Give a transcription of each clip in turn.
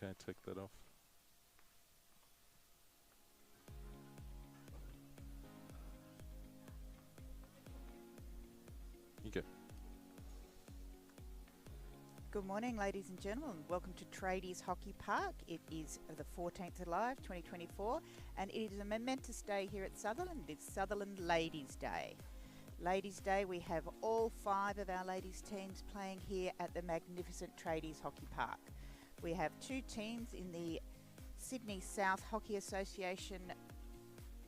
Okay, take that off. You go. Good morning, ladies and gentlemen. Welcome to Tradies Hockey Park. It is the 14th of July, 2024, and it is a momentous day here at Sutherland. It's Sutherland Ladies' Day. Ladies' Day, we have all 5 of our ladies' teams playing here at the magnificent Tradies Hockey Park. We have 2 teams in the Sydney South Hockey Association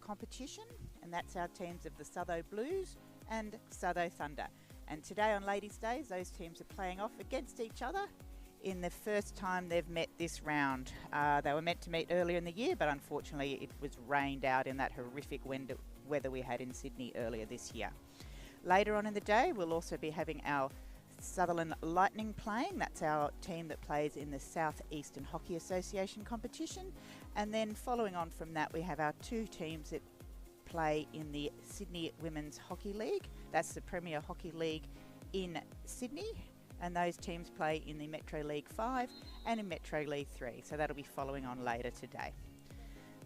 competition, and that's our teams of the Sutho Blues and Sutho Thunder. And today on Ladies' Days, those teams are playing off against each other in the first time they've met this round. They were meant to meet earlier in the year, but unfortunately it was rained out in that horrific weather we had in Sydney earlier this year. Later on in the day, we'll also be having our Sutherland Lightning playing. That's our team that plays in the South Eastern Hockey Association competition. And then following on from that, we have our 2 teams that play in the Sydney Women's Hockey League. That's the Premier Hockey League in Sydney, and those teams play in the Metro League 5 and in Metro League 3, so that'll be following on later today.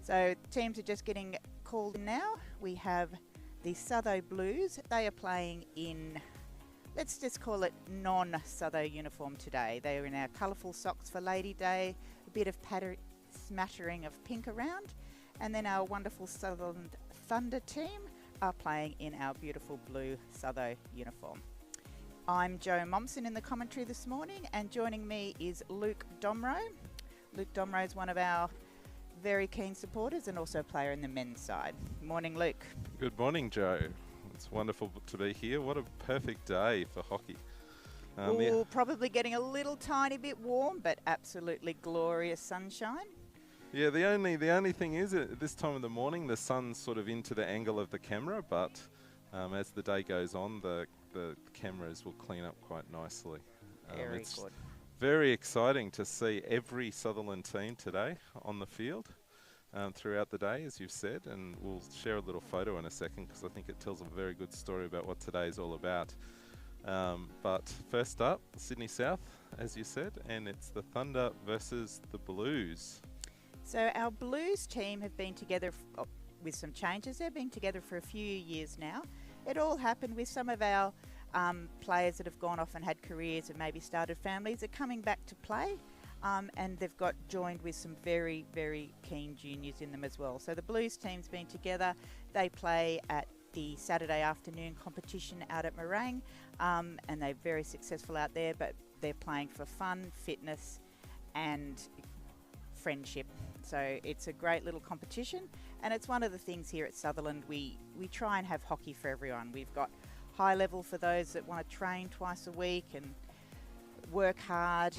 So teams are just getting called in now. We have the Sutho Blues. They are playing in, let's just call it non-Sutho uniform today. They are in our colourful socks for Lady Day, a bit of smattering of pink around, and then our wonderful Sutherland Thunder team are playing in our beautiful blue Sutho uniform. I'm Jo Momsen in the commentary this morning, and joining me is Luke Domro. Luke Domro is one of our very keen supporters and also a player in the men's side. Morning, Luke. Good morning, Jo. It's wonderful to be here. What a perfect day for hockey. Probably getting a little tiny bit warm, but absolutely glorious sunshine. Yeah, the only thing is at this time of the morning, the sun's sort of into the angle of the camera, but as the day goes on, the cameras will clean up quite nicely. Very it's good. Very exciting to see every Sutherland team today on the field throughout the day, as you've said, and we'll share a little photo in a second because I think it tells a very good story about what today is all about. But first up, Sydney South, as you said, and it's the Thunder versus the Blues. So our Blues team have been together with some changes. They've been together for a few years now. It all happened with some of our players that have gone off and had careers and maybe started families are coming back to play, and they've got joined with some very, very keen juniors in them as well. So the Blues team's been together. They play at the Saturday afternoon competition out at Meringue, and they're very successful out there, but they're playing for fun, fitness and friendship. So it's a great little competition, and it's one of the things here at Sutherland. We try and have hockey for everyone. We've got high level for those that want to train twice a week and work hard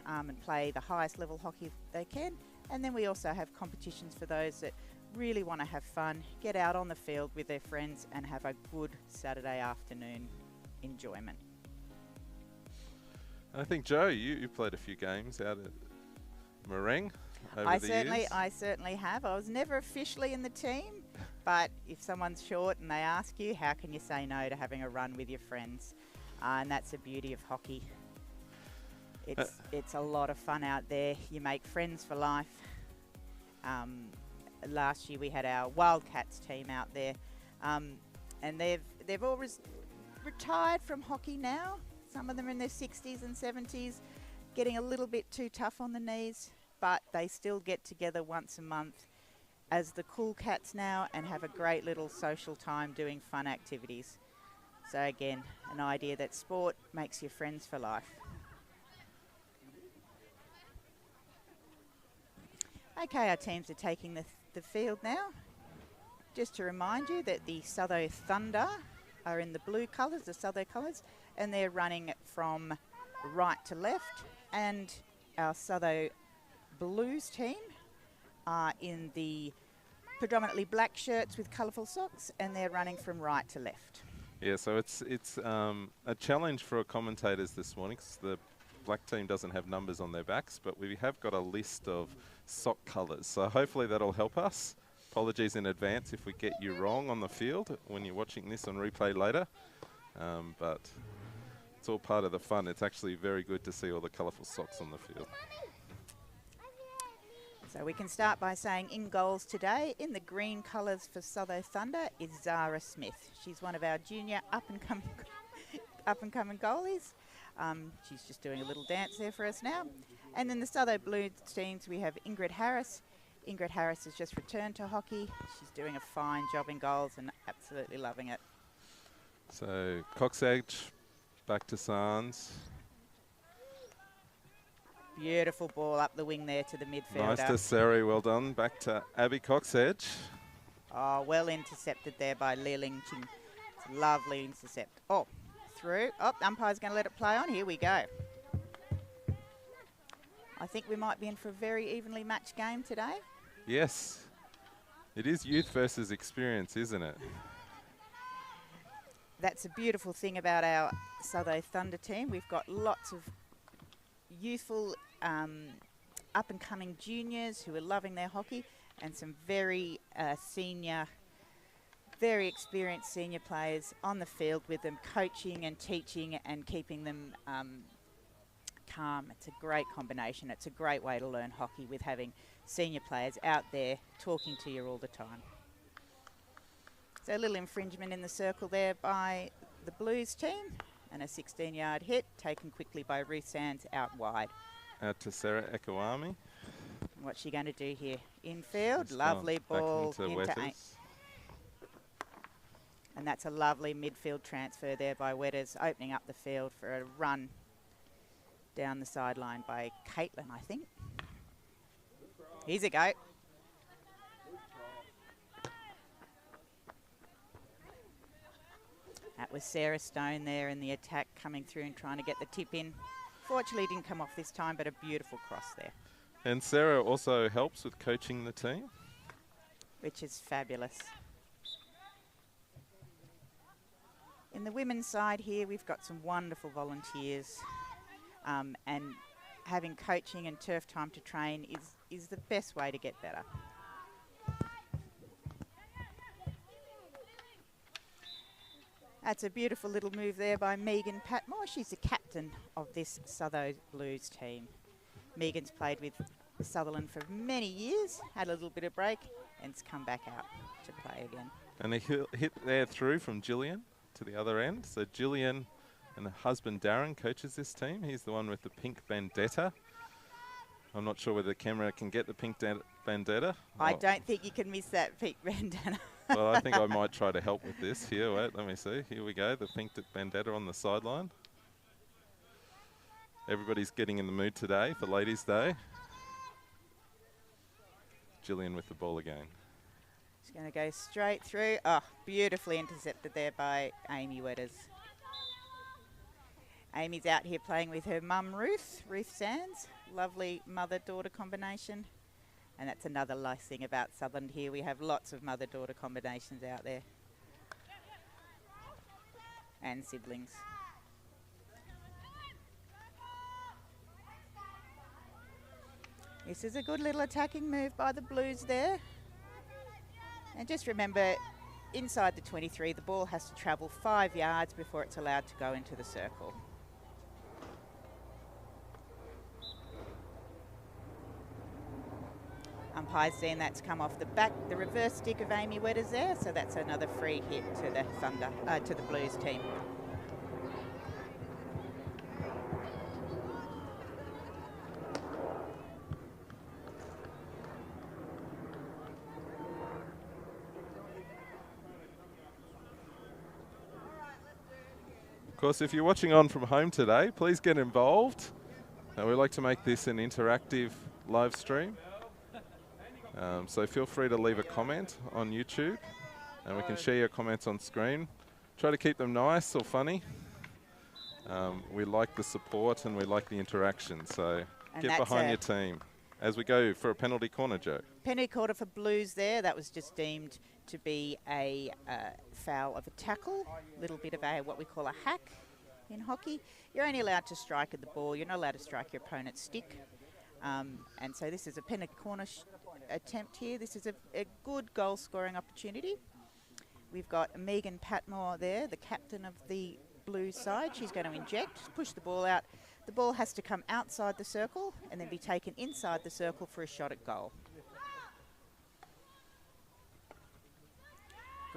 and play the highest level hockey they can. And then we also have competitions for those that really want to have fun, get out on the field with their friends and have a good Saturday afternoon enjoyment. I think, Jo, you played a few games out at Meringue. I certainly have. I was never officially in the team, but if someone's short and they ask you, how can you say no to having a run with your friends? And that's the beauty of hockey. It's a lot of fun out there. You make friends for life. Last year we had our Wildcats team out there, and they've all retired from hockey now. Some of them are in their 60s and 70s, getting a little bit too tough on the knees, but they still get together once a month as the cool cats now and have a great little social time doing fun activities. So again, an idea that sport makes you friends for life. Okay, our teams are taking the field now. Just to remind you that the Sutho Thunder are in the blue colours, the Sutho colours, and they're running from right to left, and our Sutho Blues team are in the predominantly black shirts with colourful socks, and they're running from right to left. Yeah, so it's a challenge for our commentators this morning because the black team doesn't have numbers on their backs, but we have got a list of sock colours. So hopefully that'll help us. Apologies in advance if we get you wrong on the field when you're watching this on replay later, but it's all part of the fun. It's actually very good to see all the colourful socks on the field. So we can start by saying in goals today, in the green colours for Sutho Thunder is Zara Smith. She's one of our junior up-and-coming goalies. She's just doing a little dance there for us now. And then the Sutho Blue teams, we have Ingrid Harris. Ingrid Harris has just returned to hockey. She's doing a fine job in goals and absolutely loving it. So Coxedge back to Sands. Beautiful ball up the wing there to the midfielder. Nice to Seri, well done. Back to Abby Coxedge. Oh, well intercepted there by Leling Ching. It's a lovely intercept. Oh, through. Oh, umpire's going to let it play on. Here we go. I think we might be in for a very evenly matched game today. Yes. It is youth versus experience, isn't it? That's a beautiful thing about our Sutho Thunder team. We've got lots of youthful up-and-coming juniors who are loving their hockey, and some very senior, very experienced senior players on the field with them, coaching and teaching and keeping them calm. It's a great combination. It's a great way to learn hockey with having senior players out there talking to you all the time. So a little infringement in the circle there by the Blues team, and a 16-yard hit taken quickly by Ruth Sands out wide. Out to Sarah Ekawami. What's she going to do here? Infield, lovely ball into eight. And that's a lovely midfield transfer there by Wetters, opening up the field for a run down the sideline by Caitlin, I think. Here's a go. That was Sarah Stone there in the attack, coming through and trying to get the tip in. Fortunately, didn't come off this time, but a beautiful cross there. And Sarah also helps with coaching the team, which is fabulous. In the women's side here, we've got some wonderful volunteers, and having coaching and turf time to train is the best way to get better. That's a beautiful little move there by Megan Patmore. She's the captain of this Sutho Blues team. Megan's played with Sutherland for many years, had a little bit of break, and has come back out to play again. And a hit there through from Gillian to the other end. So Gillian and her husband Darren coaches this team. He's the one with the pink bandetta. I'm not sure whether the camera can get the pink bandetta. I don't think you can miss that pink bandana. Well, I think I might try to help with this. Here, wait, let me see. Here we go, the pink bandana on the sideline. Everybody's getting in the mood today for Ladies' Day. Gillian with the ball again. She's going to go straight through. Oh, beautifully intercepted there by Amy Wetters. Amy's out here playing with her mum, Ruth Sands. Lovely mother-daughter combination. And that's another nice thing about Sutherland here. We have lots of mother-daughter combinations out there. And siblings. This is a good little attacking move by the Blues there. And just remember, inside the 23, the ball has to travel 5 yards before it's allowed to go into the circle. Umpire's seen that's come off the back, the reverse stick of Amy Wetters there, so that's another free hit to the to the Blues team. Of course, if you're watching on from home today, please get involved. We like to make this an interactive live stream. So feel free to leave a comment on YouTube, and we can share your comments on screen. Try to keep them nice or funny. We like the support and we like the interaction, so get behind your team. As we go for a penalty corner, Joe. Penalty corner for Blues there. That was just deemed to be a foul of a tackle, a little bit of a what we call a hack in hockey. You're only allowed to strike at the ball. You're not allowed to strike your opponent's stick. And so this is a penalty corner attempt here. This is a good goal scoring opportunity. We've got Megan Patmore there, the captain of the Blues side. She's going to inject, push the ball out. The ball has to come outside the circle and then be taken inside the circle for a shot at goal.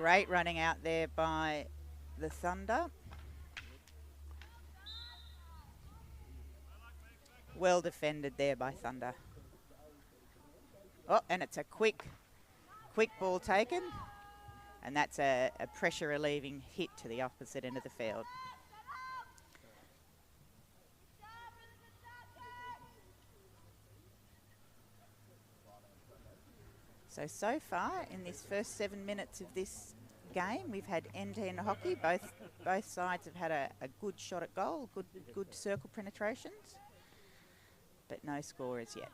Great running out there by the Thunder. Well defended there by Thunder. Oh, and it's a quick ball taken. And that's a pressure relieving hit to the opposite end of the field. So far in this first 7 minutes of this game, we've had end-to-end hockey. Both sides have had a good shot at goal, good circle penetrations, but no score as yet.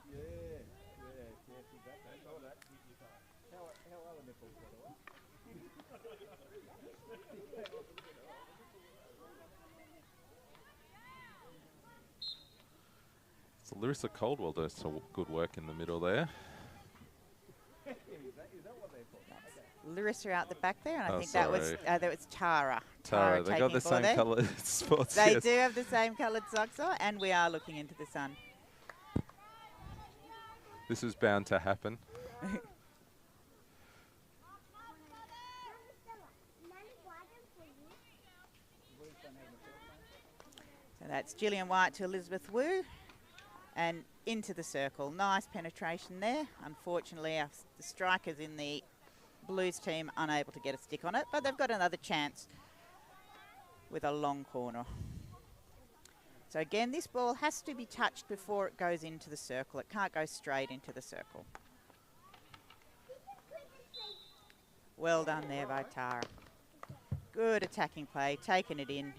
So Larissa Coldwell does some good work in the middle there. Larissa out the back there, and I think that was Tara. Tara, they got the same coloured sports. They do have the same coloured socks on, and we are looking into the sun. This is bound to happen. So that's Gillian White to Elizabeth Wu, and into the circle. Nice penetration there. Unfortunately, the strikers in the Blues team unable to get a stick on it, but they've got another chance with a long corner. So again, this ball has to be touched before it goes into the circle. It can't go straight into the circle. Well done there by Tara. Good attacking play, taking it in.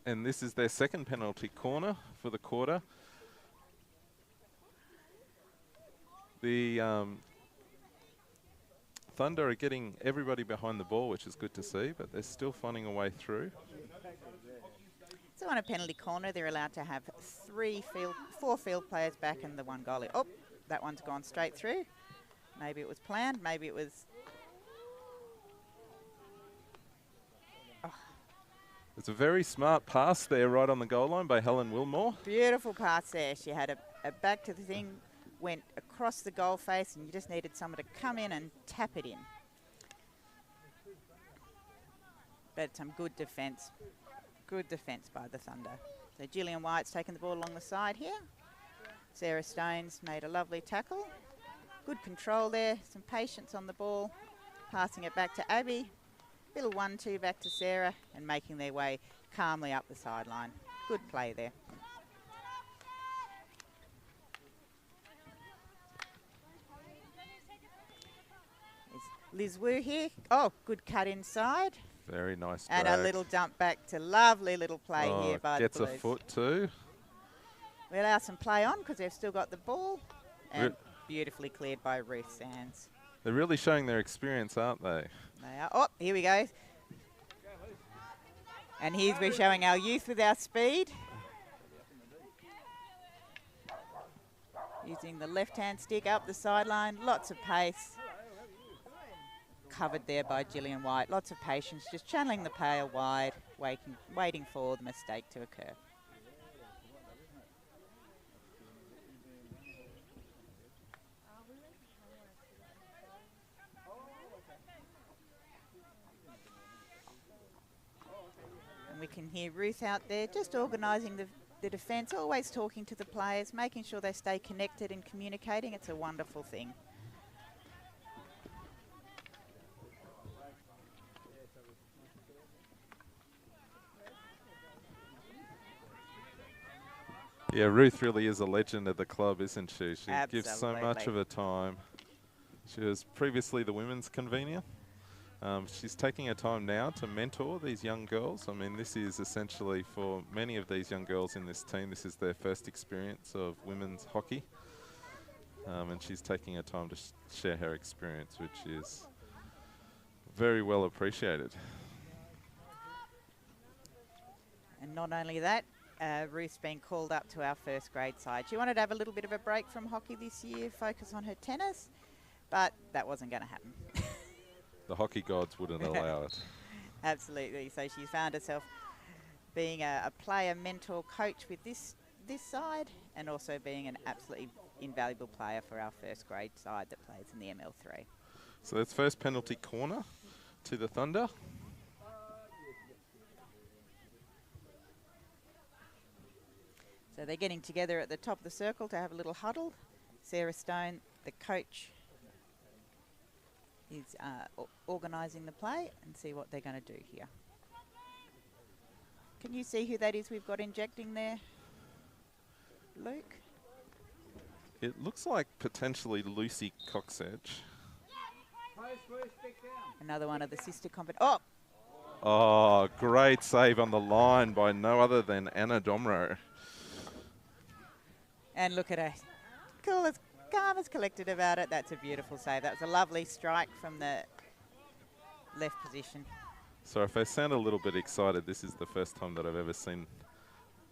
And this is their second penalty corner for the quarter. The Thunder are getting everybody behind the ball, which is good to see, but they're still finding a way through. So on a penalty corner, they're allowed to have four field players back and the one goalie. Oh, that one's gone straight through. Maybe it was planned, maybe it was... Oh. It's a very smart pass there right on the goal line by Helen Wilmore. Beautiful pass there. She had a back to the thing, went across the goal face, and you just needed someone to come in and tap it in. But some good defence. Good defence by the Thunder. So Gillian White's taken the ball along the side here. Sarah Stone's made a lovely tackle. Good control there. Some patience on the ball. Passing it back to Abby. Little 1-2 back to Sarah, and making their way calmly up the sideline. Good play there. Liz Wu here. Oh, good cut inside. Very nice and drag. A little dump back to lovely little play here by the Blues. Gets a foot too. We allow some play on because they've still got the ball. And beautifully cleared by Ruth Sands. They're really showing their experience, aren't they? They are. Oh, here we go. And here we're showing our youth with our speed. Using the left-hand stick up the sideline. Lots of pace. Covered there by Gillian White. Lots of patience, just channeling the player wide, waiting for the mistake to occur. And we can hear Ruth out there just organising the defence, always talking to the players, making sure they stay connected and communicating. It's a wonderful thing. Yeah, Ruth really is a legend of the club, isn't she? She Absolutely. Gives so much of her time. She was previously the women's convener. She's taking her time now to mentor these young girls. I mean, this is essentially for many of these young girls in this team, this is their first experience of women's hockey. And she's taking her time to share her experience, which is very well appreciated. And not only that, Ruth's been called up to our first grade side. She wanted to have a little bit of a break from hockey this year, focus on her tennis, but that wasn't going to happen. The hockey gods wouldn't allow it. Absolutely. So she found herself being a player, mentor, coach with this side, and also being an absolutely invaluable player for our first grade side that plays in the ML3. So that's first penalty corner to the Thunder. So they're getting together at the top of the circle to have a little huddle. Sarah Stone, the coach, is organising the play and see what they're going to do here. Can you see who that is we've got injecting there, Luke? It looks like potentially Lucy Coxedge. Another one of the sister competitions. Oh! Oh, great save on the line by no other than Anna Domro. And look at her. Cool as calm as collected about it. That's a beautiful save. That was a lovely strike from the left position. So if I sound a little bit excited, this is the first time that I've ever seen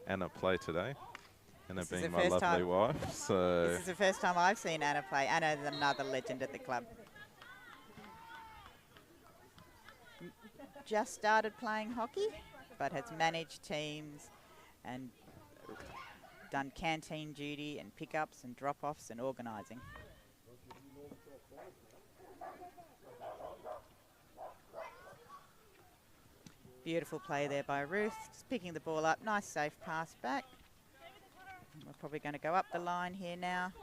Anna play today. Anna being my lovely wife. So this is the first time I've seen Anna play. Anna is another legend at the club. Just started playing hockey, but has managed teams and done canteen duty and pickups and drop-offs and organising. Beautiful play there by Ruth, just picking the ball up. Nice safe pass back. We're probably going to go up the line here now.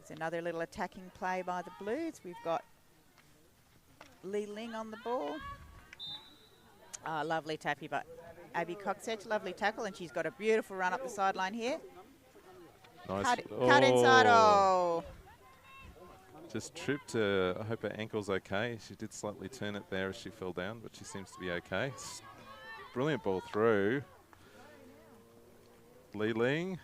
It's another little attacking play by the Blues. We've got Li Ling on the ball. Lovely tappy by Abby Coxedge, lovely tackle, and she's got a beautiful run up the sideline here. Nice. Cut inside, oh. Just tripped. I hope her ankle's okay. She did slightly turn it there as she fell down, but she seems to be okay. Brilliant ball through. Li Ling.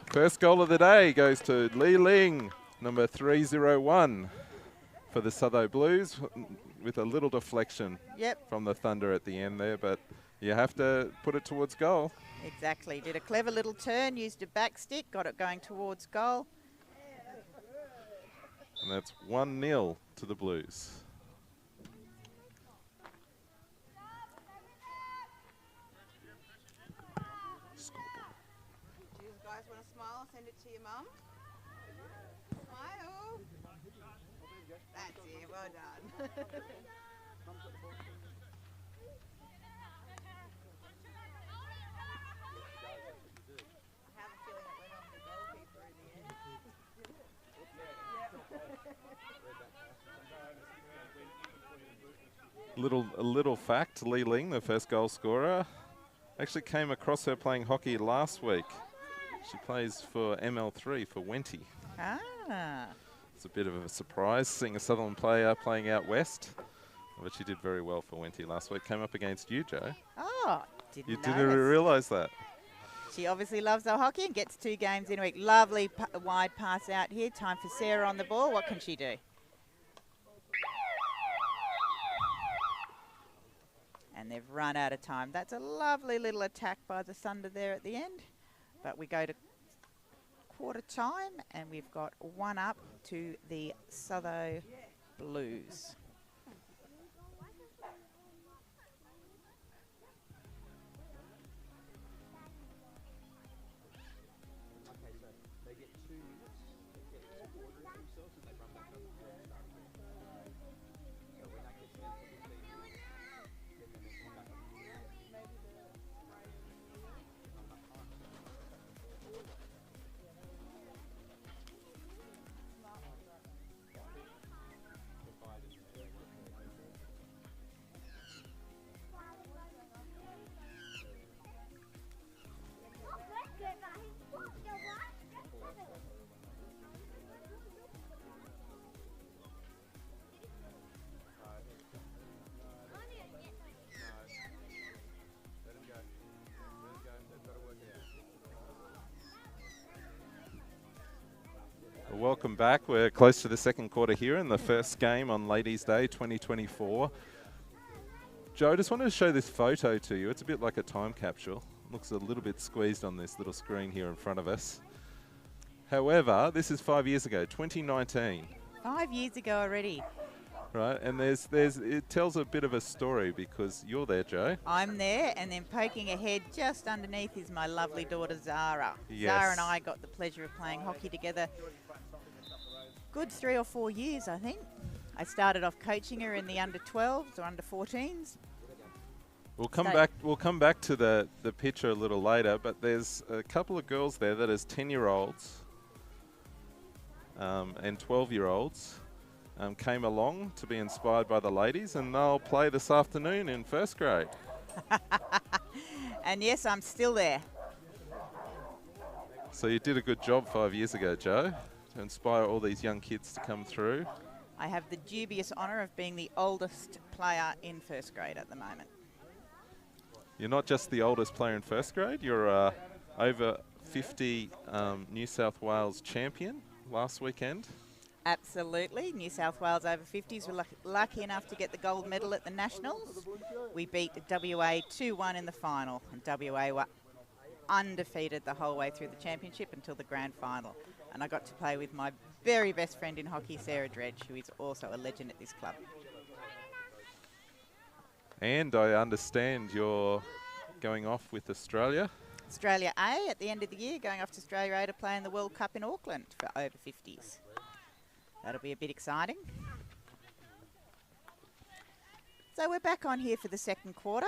First goal of the day goes to Li Ling, number 301 for the Sutho Blues, with a little deflection from the Thunder at the end there, but you have to put it towards goal. Exactly. Did a clever little turn, used a back stick, got it going towards goal. And that's 1-0 to the Blues. Do you guys want to smile? Send it to your mum. Smile. That's it. Well done. A little fact, Li Ling, the first goal scorer, actually came across her playing hockey last week. She plays for ML3 for Wenty. Ah. It's a bit of a surprise seeing a Sutherland player playing out west, but she did very well for Wenty last week. Came up against you, Joe. Oh, didn't You know didn't this. realise that. She obviously loves her hockey and gets 2 games in a week. Lovely wide pass out here. Time for Sarah on the ball. What can she do? And they've run out of time. That's a lovely little attack by the Thunder there at the end. But we go to quarter time and we've got 1 up to the Sutho Blues. Welcome back. We're close to the second quarter here in the first game on Ladies' Day 2024. Joe, I just wanted to show this photo to you. It's a bit like a time capsule. Looks a little bit squeezed on this little screen here in front of us. However, this is 5 years ago, 2019. 5 years ago already. Right, and it tells a bit of a story because you're there, Joe. I'm there, and then poking ahead just underneath is my lovely daughter Zara. Yes. Zara and I got the pleasure of playing hockey together good 3 or 4 years, I think. I started off coaching her in the under 12s or under 14s. We'll come back to the picture a little later, but there's a couple of girls there that is 10-year-olds and 12-year-olds came along to be inspired by the ladies, and they'll play this afternoon in first grade. And yes, I'm still there. So you did a good job 5 years ago, Joe, to inspire all these young kids to come through. I have the dubious honour of being the oldest player in first grade at the moment. You're not just the oldest player in first grade, you're over 50 New South Wales champion last weekend. Absolutely. New South Wales over 50s were lucky enough to get the gold medal at the Nationals. We beat WA 2-1 in the final, and WA were undefeated the whole way through the championship until the grand final. And I got to play with my very best friend in hockey, Sarah Dredge, who is also a legend at this club. And I understand you're going off with Australia. Australia A at the end of the year, going off to Australia A to play in the World Cup in Auckland for over 50s. That'll be a bit exciting. So we're back on here for the second quarter.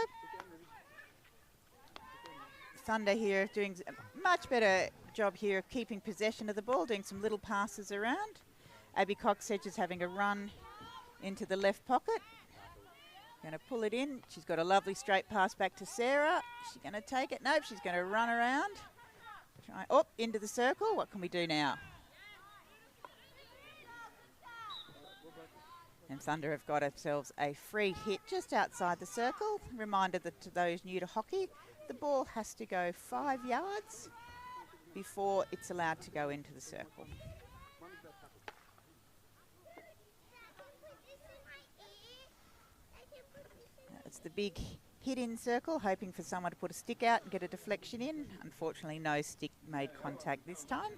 Thunder here doing a much better job here of keeping possession of the ball, doing some little passes around. Abby Coxedge is having a run into the left pocket. Going to pull it in. She's got a lovely straight pass back to Sarah. She's going to take it. Nope, she's going to run around. Into the circle. What can we do now? And Thunder have got ourselves a free hit just outside the circle. Reminder that to those new to hockey, the ball has to go 5 yards before it's allowed to go into the circle. It's the big hit-in circle, hoping for someone to put a stick out and get a deflection in. Unfortunately, no stick made contact this time.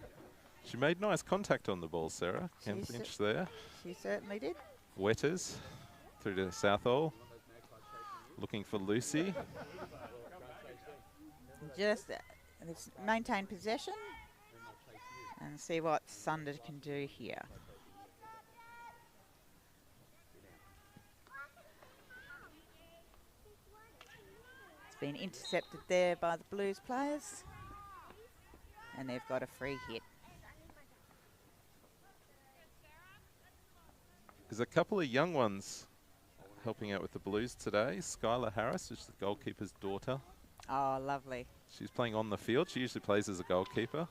She made nice contact on the ball, Sarah. Kempinch there. She certainly did. Wetters through to Southall. Looking for Lucy. Just let's maintain possession and see what Thunder can do here. It's been intercepted there by the Blues players, and they've got a free hit. There's a couple of young ones helping out with the Blues today. Skylar Harris, which is the goalkeeper's daughter. Oh, lovely. She's playing on the field. She usually plays as a goalkeeper.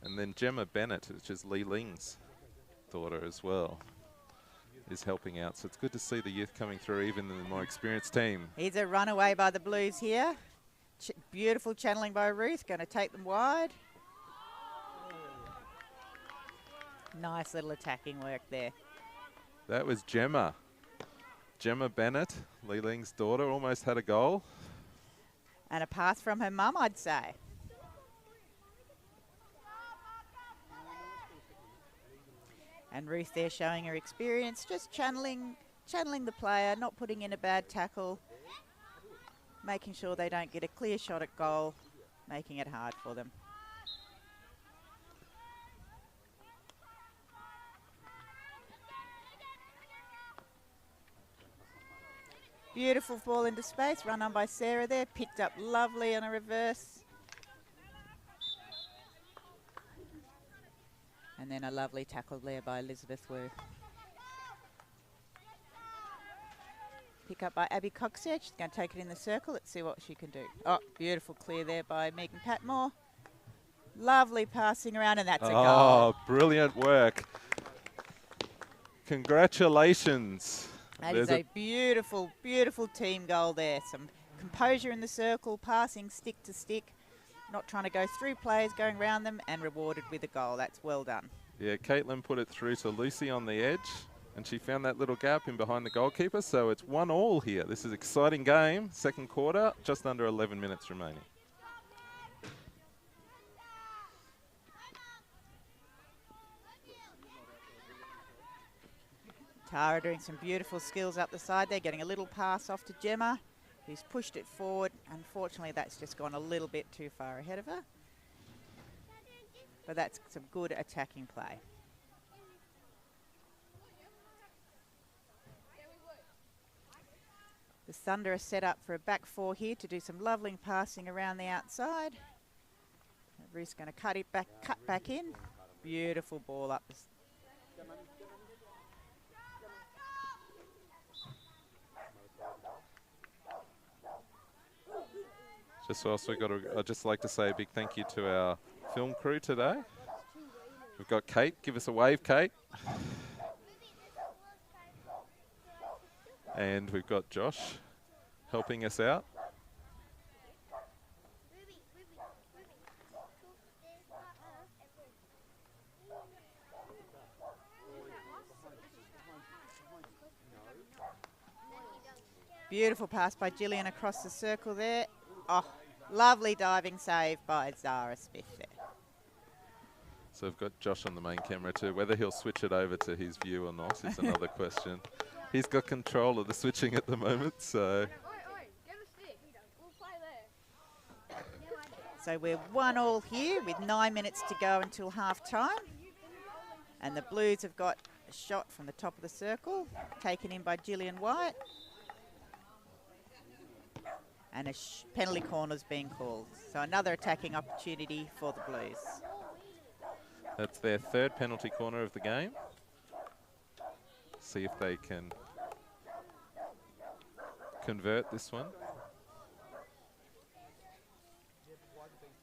And then Gemma Bennett, which is Lee Ling's daughter as well, is helping out. So it's good to see the youth coming through, even in the more experienced team. Here's a runaway by the Blues here. Beautiful channeling by Ruth. Going to take them wide. Nice little attacking work there. That was Gemma. Gemma Bennett, Lee Ling's daughter, almost had a goal. And a pass from her mum, I'd say. And Ruth there showing her experience, just channeling the player, not putting in a bad tackle, making sure they don't get a clear shot at goal, making it hard for them. Beautiful ball into space, run on by Sarah there, picked up lovely on a reverse. And then a lovely tackle there by Elizabeth Wu. Pick up by Abby Coxedge. She's going to take it in the circle. Let's see what she can do. Oh, beautiful clear there by Megan Patmore. Lovely passing around, and that's a goal. Oh, brilliant work. Congratulations. That is a beautiful, beautiful team goal there. Some composure in the circle, passing stick to stick, not trying to go through players, going around them, and rewarded with a goal. That's well done. Yeah, Caitlin put it through to Lucy on the edge, and she found that little gap in behind the goalkeeper, so it's 1-1 here. This is an exciting game, second quarter, just under 11 minutes remaining. Tara doing some beautiful skills up the side there, getting a little pass off to Gemma, who's pushed it forward. Unfortunately, that's just gone a little bit too far ahead of her. But that's some good attacking play. The Thunder are set up for a back four here to do some lovely passing around the outside. Ruth's going to cut back in. Beautiful ball up. Just also I'd just like to say a big thank you to our film crew today. We've got Kate. Give us a wave, Kate. And we've got Josh helping us out. Beautiful pass by Gillian across the circle there. Oh, lovely diving save by Zara Smith there. So we've got Josh on the main camera too. Whether he'll switch it over to his view or not is another question. He's got control of the switching at the moment, so. So we're 1-1 here with 9 minutes to go until half time. And the Blues have got a shot from the top of the circle, taken in by Gillian White. And a penalty corner's being called. So another attacking opportunity for the Blues. That's their third penalty corner of the game. See if they can convert this one.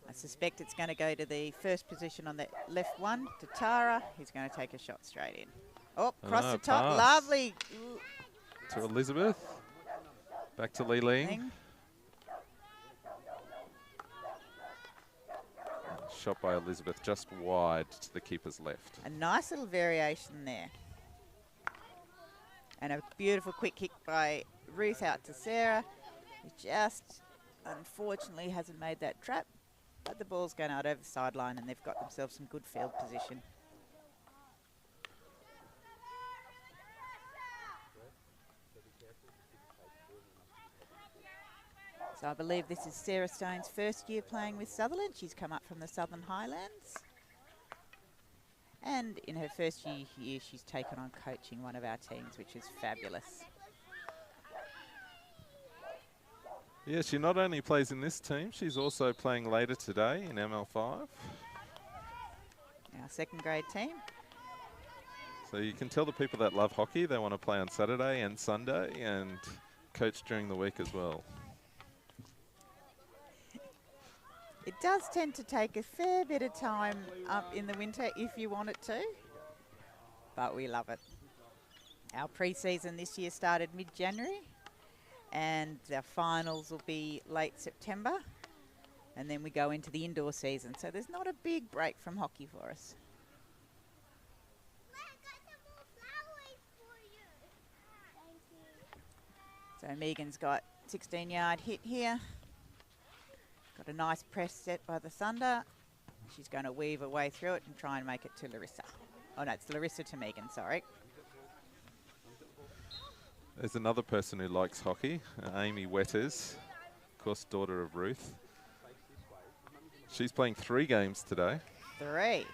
I suspect it's going to go to the first position on the left one, to Tara. He's going to take a shot straight in. Oh, across the top. Pass. Lovely. To Elizabeth. Back to Li Ling. Shot by Elizabeth just wide to the keeper's left. A nice little variation there. And a beautiful quick kick by Ruth out to Sarah, who just unfortunately hasn't made that trap. But the ball's gone out over the sideline and they've got themselves some good field position. So I believe this is Sarah Stone's first year playing with Sutherland. She's come up from the Southern Highlands. And in her first year here, she's taken on coaching one of our teams, which is fabulous. Yeah, she not only plays in this team, she's also playing later today in ML5. Our second grade team. So you can tell the people that love hockey, they want to play on Saturday and Sunday and coach during the week as well. It does tend to take a fair bit of time up in the winter if you want it to, but we love it. Our pre-season this year started mid-January and the finals will be late September, and then we go into the indoor season. So there's not a big break from hockey for us. So Megan's got 16-yard hit here. Got a nice press set by the Thunder. She's going to weave her way through it and try and make it to Larissa. Oh no, it's Larissa to Megan, sorry. There's another person who likes hockey, Amy Wetters, of course, daughter of Ruth. She's playing 3 games today. 3.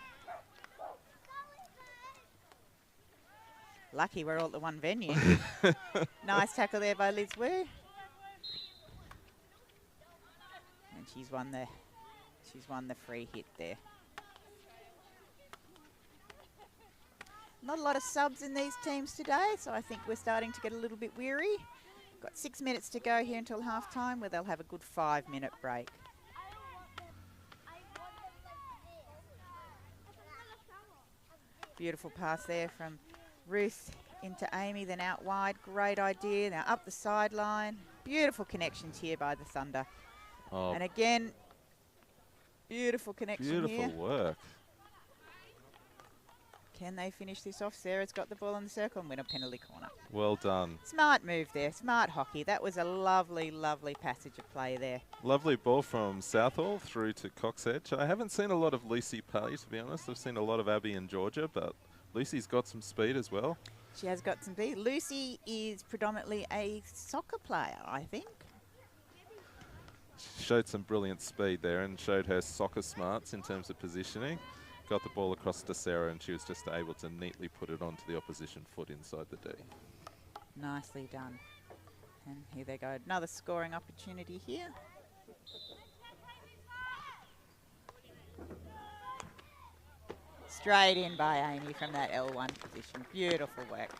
Lucky we're all at the one venue. Nice tackle there by Liz Wu. And she's won the free hit there. Not a lot of subs in these teams today, so I think we're starting to get a little bit weary. Got 6 minutes to go here until half time, where they'll have a good 5-minute break. Beautiful pass there from Ruth into Amy, then out wide. Great idea. Now up the sideline. Beautiful connections here by the Thunder. Oh, And again, beautiful connection here. beautiful work. Can they finish this off? Sarah's got the ball in the circle and win a penalty corner. Well done. Smart move there. Smart hockey. That was a lovely, lovely passage of play there. Lovely ball from Southall through to Cox Edge. I haven't seen a lot of Lucy play, to be honest. I've seen a lot of Abby and Georgia, but Lucy's got some speed as well. She has got some speed. Lucy is predominantly a soccer player, I think. She showed some brilliant speed there and showed her soccer smarts in terms of positioning. Got the ball across to Sarah and she was just able to neatly put it onto the opposition foot inside the D. Nicely done. And here they go. Another scoring opportunity here. Straight in by Amy from that L1 position. Beautiful work.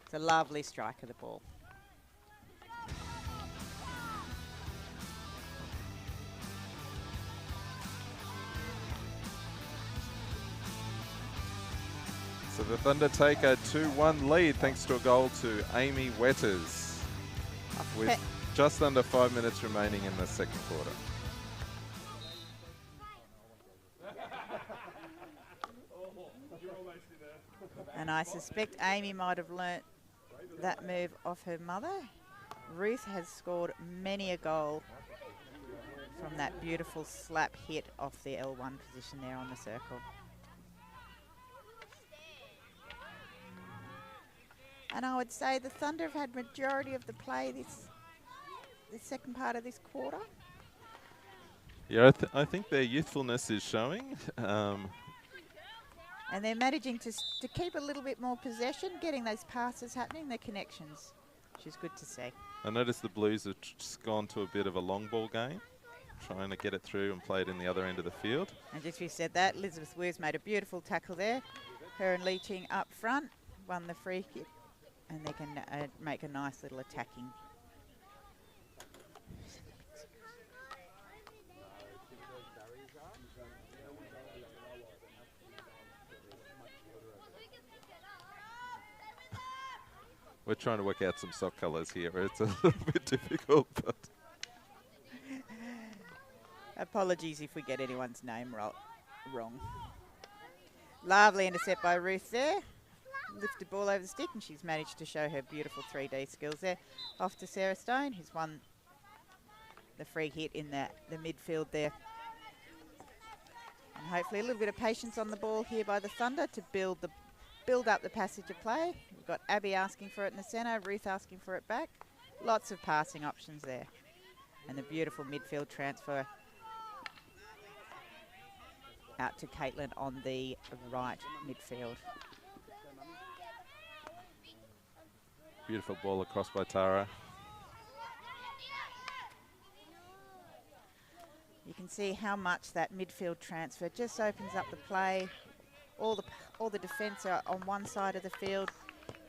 It's a lovely strike of the ball. So the Thunder take a 2-1 lead thanks to a goal to Amy Wetters with just under 5 minutes remaining in the second quarter. And I suspect Amy might have learnt that move off her mother. Ruth has scored many a goal from that beautiful slap hit off the L1 position there on the circle. And I would say the Thunder have had majority of the play this second part of this quarter. Yeah, I think their youthfulness is showing. And they're managing to keep a little bit more possession, getting those passes happening, their connections, which is good to see. I noticed the Blues have just gone to a bit of a long ball game, trying to get it through and play it in the other end of the field. And just as we said that, Elizabeth Weir's made a beautiful tackle there. Her and Leaching up front, won the free kick, and they can make a nice little attacking. We're trying to work out some sock colours here. It's a little bit difficult, but... Apologies if we get anyone's name wrong. Lovely intercept by Ruth there. Lifted ball over the stick and she's managed to show her beautiful 3D skills there. Off to Sarah Stone, who's won the free hit in the midfield there. And hopefully a little bit of patience on the ball here by the Thunder to build up the passage of play. We've got Abby asking for it in the centre, Ruth asking for it back. Lots of passing options there. And the beautiful midfield transfer out to Caitlin on the right midfield. Beautiful ball across by Tara. You can see how much that midfield transfer just opens up the play. All the defence are on one side of the field.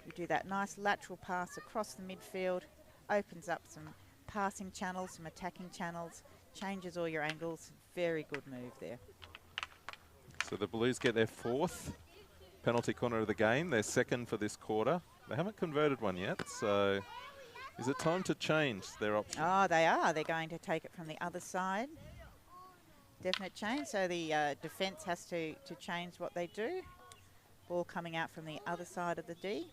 You do that nice lateral pass across the midfield, opens up some passing channels, some attacking channels, changes all your angles. Very good move there. So the Blues get their fourth penalty corner of the game, their second for this quarter. They haven't converted one yet, so is it time to change their option? Oh, they are. They're going to take it from the other side. Definite change, so the defence has to change what they do. Ball coming out from the other side of the D.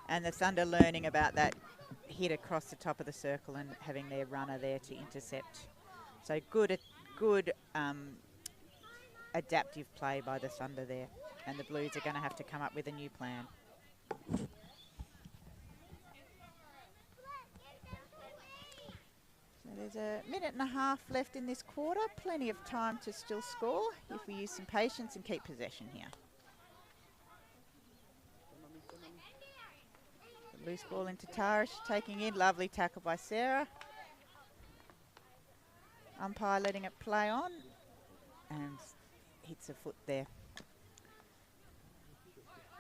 And the Thunder learning about that hit across the top of the circle and having their runner there to intercept. So good adaptive play by the Thunder there. And the Blues are going to have to come up with a new plan. So there's a minute and a half left in this quarter. Plenty of time to still score if we use some patience and keep possession here. The loose ball into Tara, she's taking in. Lovely tackle by Sarah. Umpire letting it play on and hits a foot there.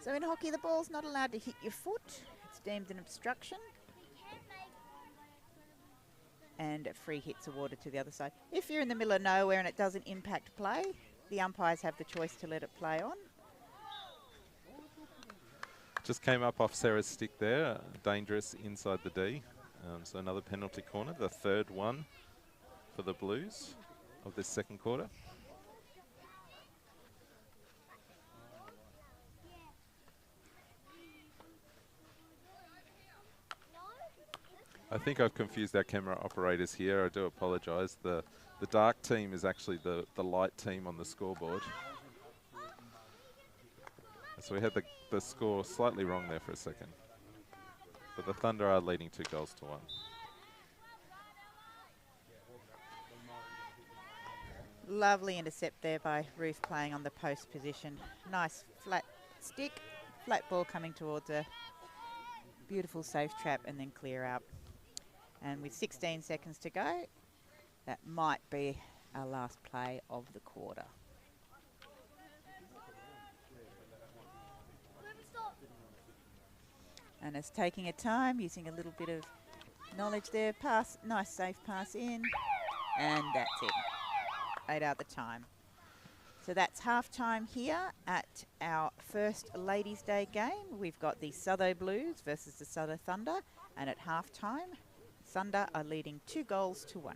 So in hockey, the ball's not allowed to hit your foot. It's deemed an obstruction. And a free hit's awarded to the other side. If you're in the middle of nowhere and it doesn't impact play, the umpires have the choice to let it play on. Just came up off Sarah's stick there, dangerous inside the D. So another penalty corner, the third one for the Blues of this second quarter. I think I've confused our camera operators here. I do apologise. The dark team is actually the light team on the scoreboard. So we had the score slightly wrong there for a second. But the Thunder are leading 2-1. Lovely intercept there by Ruth playing on the post position. Nice flat stick, flat ball coming towards her. Beautiful safe trap and then clear out. And with 16 seconds to go, that might be our last play of the quarter. And it's taking a time, using a little bit of knowledge there. Pass, nice safe pass in. And that's it. 8 out the time. So that's half time here at our first Ladies' Day game. We've got the Sutho Blues versus the Sutho Thunder. And at half time, Thunder are leading 2-1.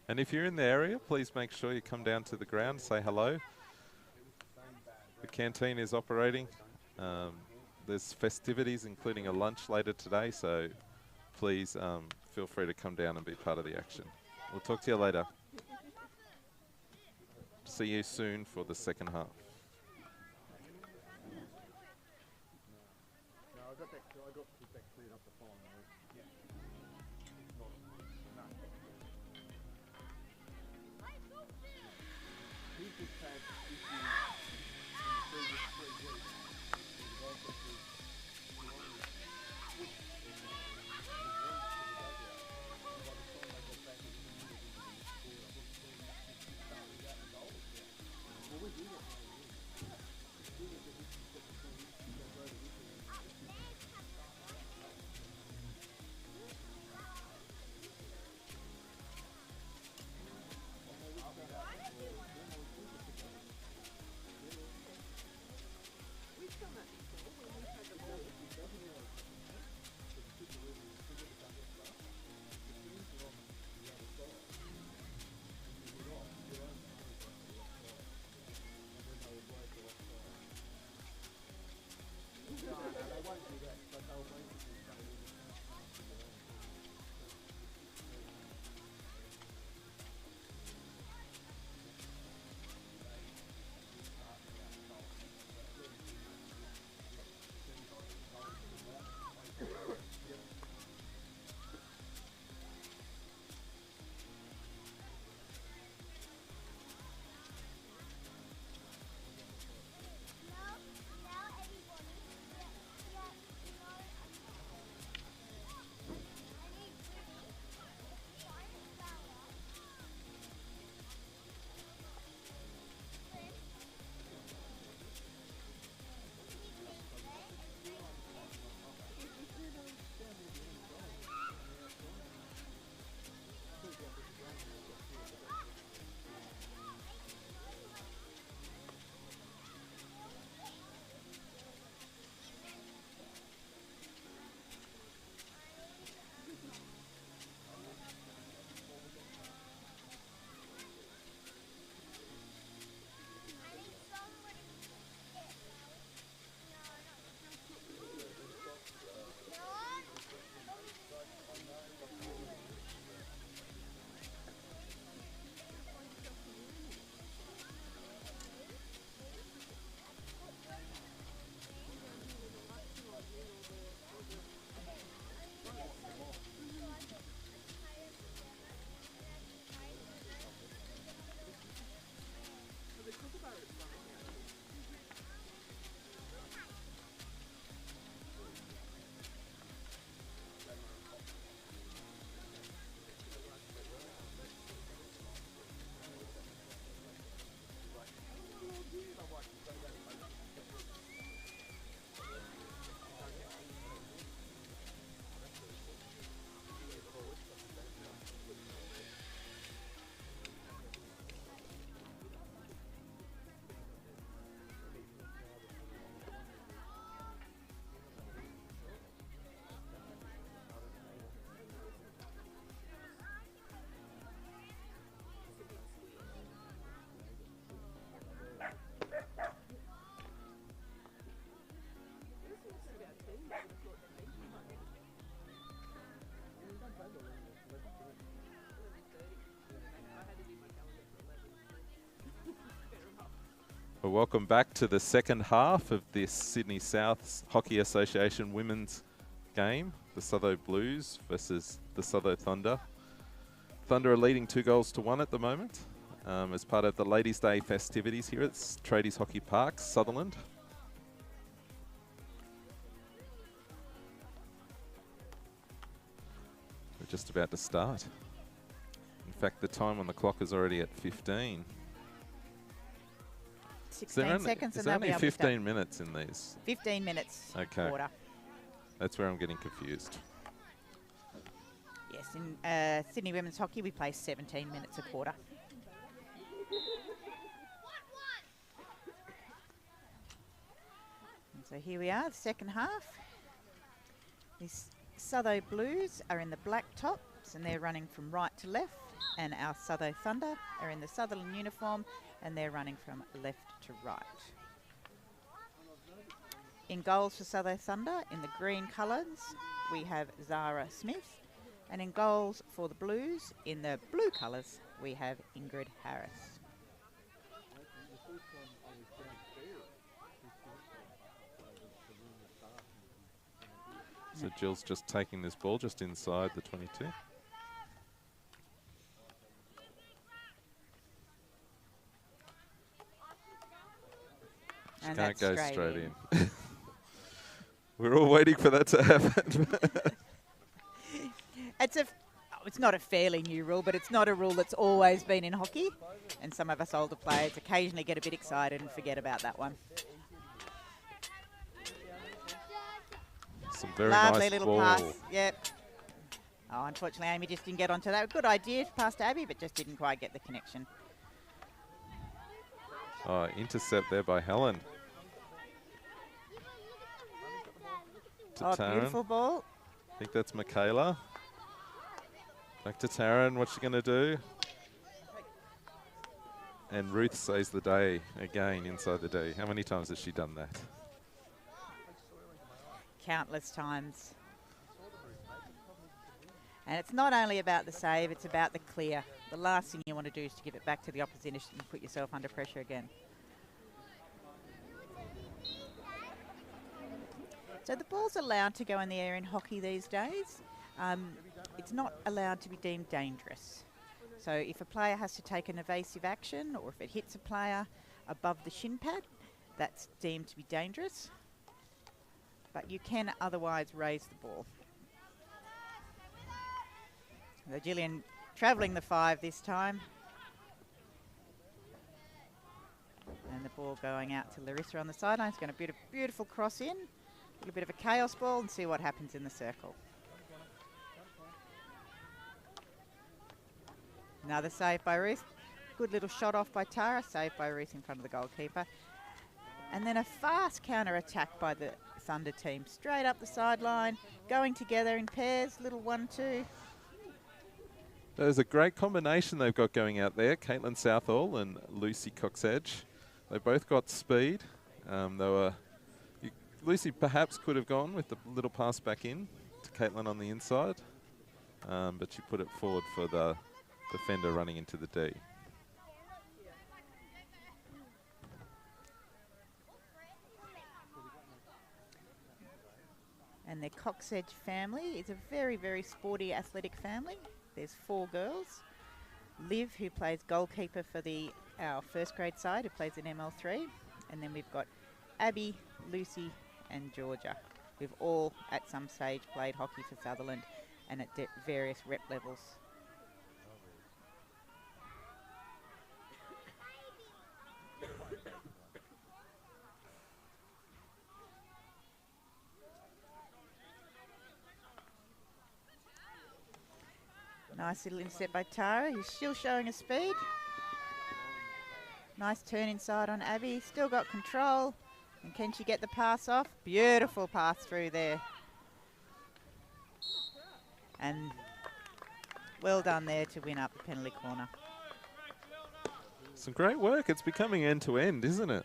And if you're in the area, please make sure you come down to the ground, say hello. The canteen is operating. There's festivities, including a lunch later today, so please feel free to come down and be part of the action. We'll talk to you later. See you soon for the second half. Well, welcome back to the second half of this Sydney South Hockey Association women's game. The Sutho Blues versus the Sutho Thunder. Thunder are leading 2-1 at the moment as part of the Ladies' Day festivities here at Tradies Hockey Park, Sutherland. We're just about to start. In fact, the time on the clock is already at 15. 16 seconds is and there they'll be only able to start. 15 minutes in these? 15 minutes. Okay. Quarter. That's where I'm getting confused. Yes, in Sydney women's hockey we play 17 minutes a quarter. And so here we are, the second half. These Sutho Blues are in the black tops and they're running from right to left, and our Sutho Thunder are in the Sutherland uniform and they're running from left to right. In goals for Sutho Thunder, in the green colours, we have Zara Smith. And in goals for the Blues, in the blue colours, we have Ingrid Harris. So Jill's just taking this ball just inside the 22. And Can't that's go straight in. in. We're all waiting for that to happen. It's not a fairly new rule, but it's not a rule that's always been in hockey. And some of us older players occasionally get a bit excited and forget about that one. Some very Lovely nice little ball. pass. Yep. Oh, unfortunately, Amy just didn't get onto that. Good idea to pass to Abby, but just didn't quite get the connection. Oh, intercept there by Helen. To Oh, Taryn. beautiful ball. I think that's Michaela. Back to Taryn. What's she going to do? And Ruth saves the day again inside the D. How many times has she done that? Countless times. And it's not only about the save, it's about the clear. The last thing you want to do is to give it back to the opposition and put yourself under pressure again. So the ball's allowed to go in the air in hockey these days. It's not allowed to be deemed dangerous. So if a player has to take an evasive action or if it hits a player above the shin pad, that's deemed to be dangerous. But you can otherwise raise the ball. So Gillian travelling the 5 this time. And the ball going out to Larissa on the sideline. It's going to be a beautiful cross in. A little bit of a chaos ball and see what happens in the circle. Another save by Ruth. Good little shot off by Tara. Save by Ruth in front of the goalkeeper. And then a fast counter-attack by the Thunder team. Straight up the sideline. Going together in pairs. Little 1-2. There's a great combination they've got going out there. Caitlin Southall and Lucy Coxedge. They both got speed. Lucy perhaps could have gone with the little pass back in to Caitlin on the inside. But she put it forward for the defender running into the D. And the Coxedge family is a very, very sporty, athletic family. There's 4 girls. Liv, who plays goalkeeper for our first grade side, who plays in ML3. And then we've got Abby, Lucy and Georgia, who've all at some stage played hockey for Sutherland and at various rep levels. Nice little intercept by Tara, who's still showing a speed. Nice turn inside on Abby, still got control. And can she get the pass off? Beautiful pass through there. And well done there to win up the penalty corner. Some great work. It's becoming end-to-end, isn't it?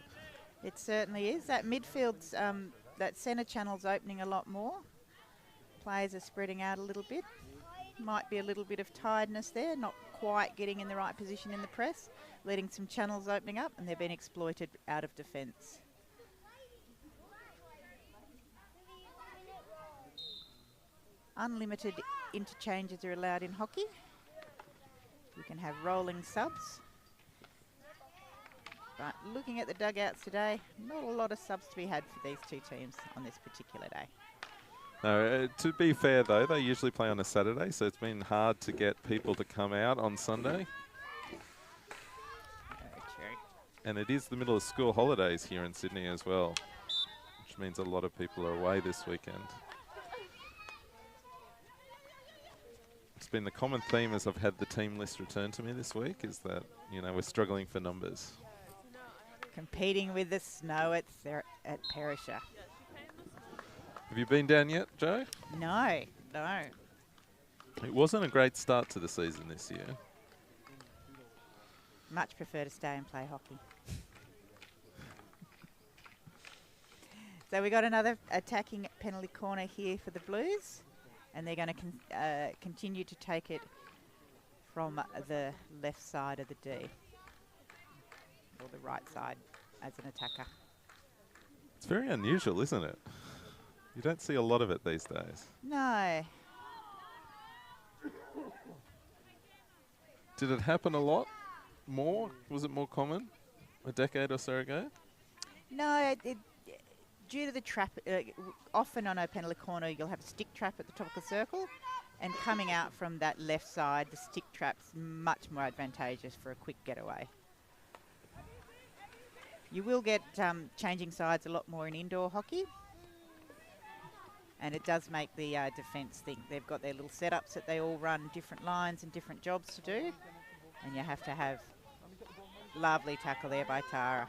It certainly is. That midfield's, that centre channel's opening a lot more. Players are spreading out a little bit. Might be a little bit of tiredness there, not quite getting in the right position in the press, letting some channels opening up, and they're being exploited out of defence. Unlimited interchanges are allowed in hockey. You can have rolling subs. But looking at the dugouts today, not a lot of subs to be had for these two teams on this particular day. No, to be fair though, they usually play on a Saturday, so it's been hard to get people to come out on Sunday. Okay. And it is the middle of school holidays here in Sydney as well, which means a lot of people are away this weekend. It's been the common theme as I've had the team list returned to me this week is that, you know, we're struggling for numbers. Competing with the snow at Perisher. Have you been down yet, Joe? No, no. It wasn't a great start to the season this year. Much prefer to stay and play hockey. So we got another attacking penalty corner here for the Blues, and they're going to continue to take it from the left side of the D, or the right side as an attacker. It's very unusual, isn't it? You don't see a lot of it these days. No. Did it happen a lot more? Was it more common a decade or so ago? No, due to the trap, often on a penalty corner you'll have a stick trap at the top of the circle, and coming out from that left side, the stick trap's much more advantageous for a quick getaway. You will get changing sides a lot more in indoor hockey, and it does make the defence think. They've got their little setups that they all run different lines and different jobs to do, and you have to have lovely tackle there by Tara.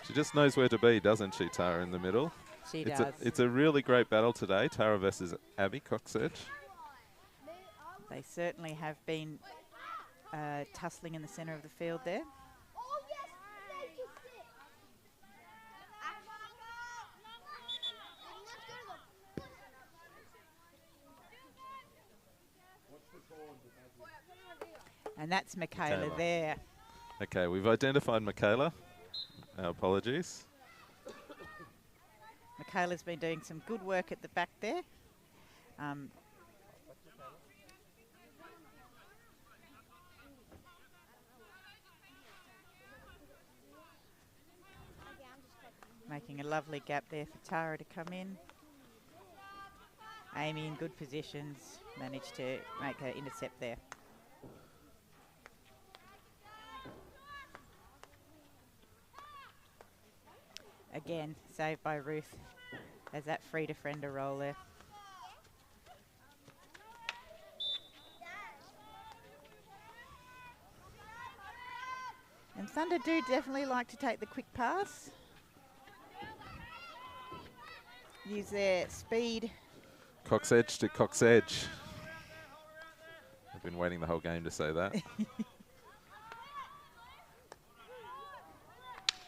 She just knows where to be, doesn't she, Tara, in the middle? She does. It's a really great battle today, Tara versus Abby Coxedge. They certainly have been tussling in the centre of the field there. And that's Michaela there. Okay, we've identified Michaela. Our apologies. Michaela's been doing some good work at the back there. Making a lovely gap there for Tara to come in. Amy in good positions, managed to make her intercept there. Again, saved by Ruth as that free defender role there. And Thunder do definitely like to take the quick pass. Use their speed. Coxedge to Coxedge. I've been waiting the whole game to say that.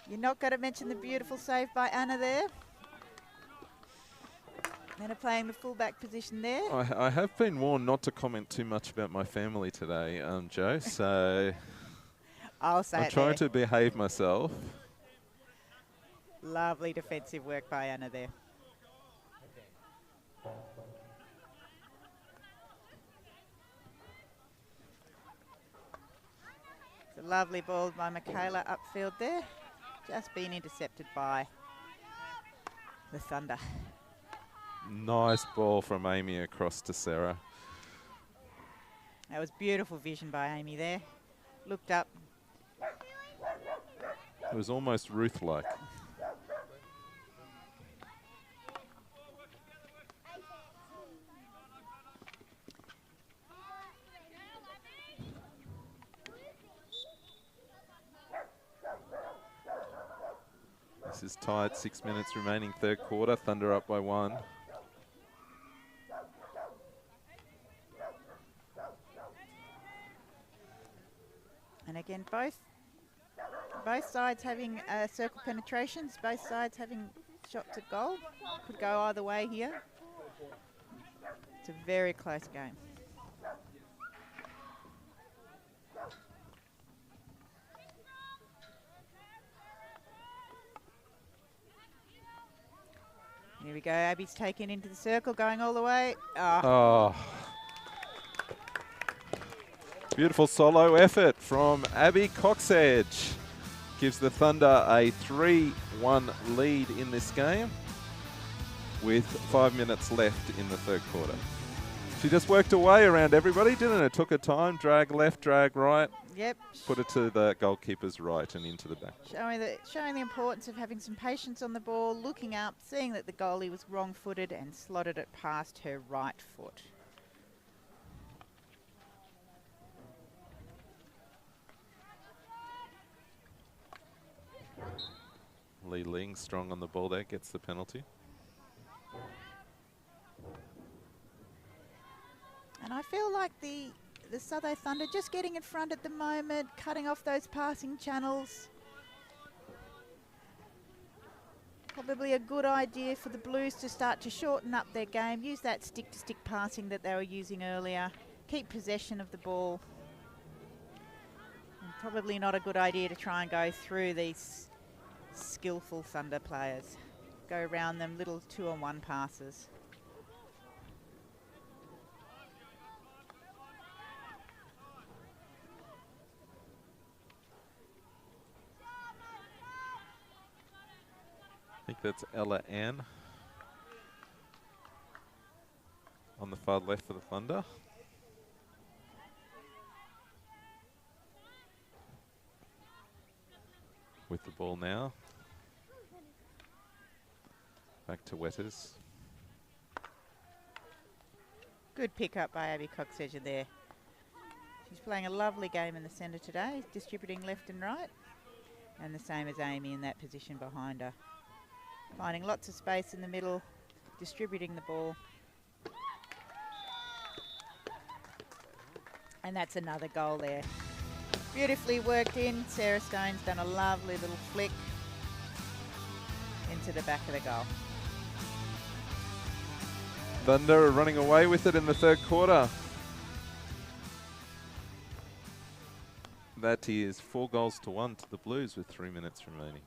You're not going to mention the beautiful save by Anna there. Anna playing the fullback position there. I have been warned not to comment too much about my family today, Joe, so I'll say I'm trying to behave myself. Lovely defensive work by Anna there. It's a lovely ball by Michaela upfield there. Just been intercepted by the Thunder. Nice ball from Amy across to Sarah. That was beautiful vision by Amy there. Looked up. It was almost Ruth-like. This is tied, 6 minutes remaining, third quarter. Thunder up by 1. And again, both sides having circle penetrations, both sides having shots at goal. Could go either way here. It's a very close game. Here we go. Abby's taken into the circle, going all the way. Oh. Beautiful solo effort from Abby Coxedge. Gives the Thunder a 3-1 lead in this game with 5 minutes left in the third quarter. She just worked away around everybody, didn't it? Took her time, drag left, drag right. Yep. Put it to the goalkeeper's right and into the back. Showing the importance of having some patience on the ball, looking up, seeing that the goalie was wrong-footed and slotted it past her right foot. Lee Ling strong on the ball there, gets the penalty. And I feel like the Sutho Thunder just getting in front at the moment, cutting off those passing channels. Probably a good idea for the Blues to start to shorten up their game, use that stick-to-stick passing that they were using earlier, keep possession of the ball. And probably not a good idea to try and go through these skillful Thunder players. Go around them, little 2-on-1 passes. I think that's Ella Ann on the far left for the Thunder. With the ball now. Back to Wetters. Good pick up by Abby Coxedge there. She's playing a lovely game in the centre today, distributing left and right. And the same as Amy in that position behind her. Finding lots of space in the middle, distributing the ball. And that's another goal there. Beautifully worked in. Sarah Stone's done a lovely little flick into the back of the goal. Thunder are running away with it in the third quarter. That is 4-1 to the Blues with 3 minutes remaining.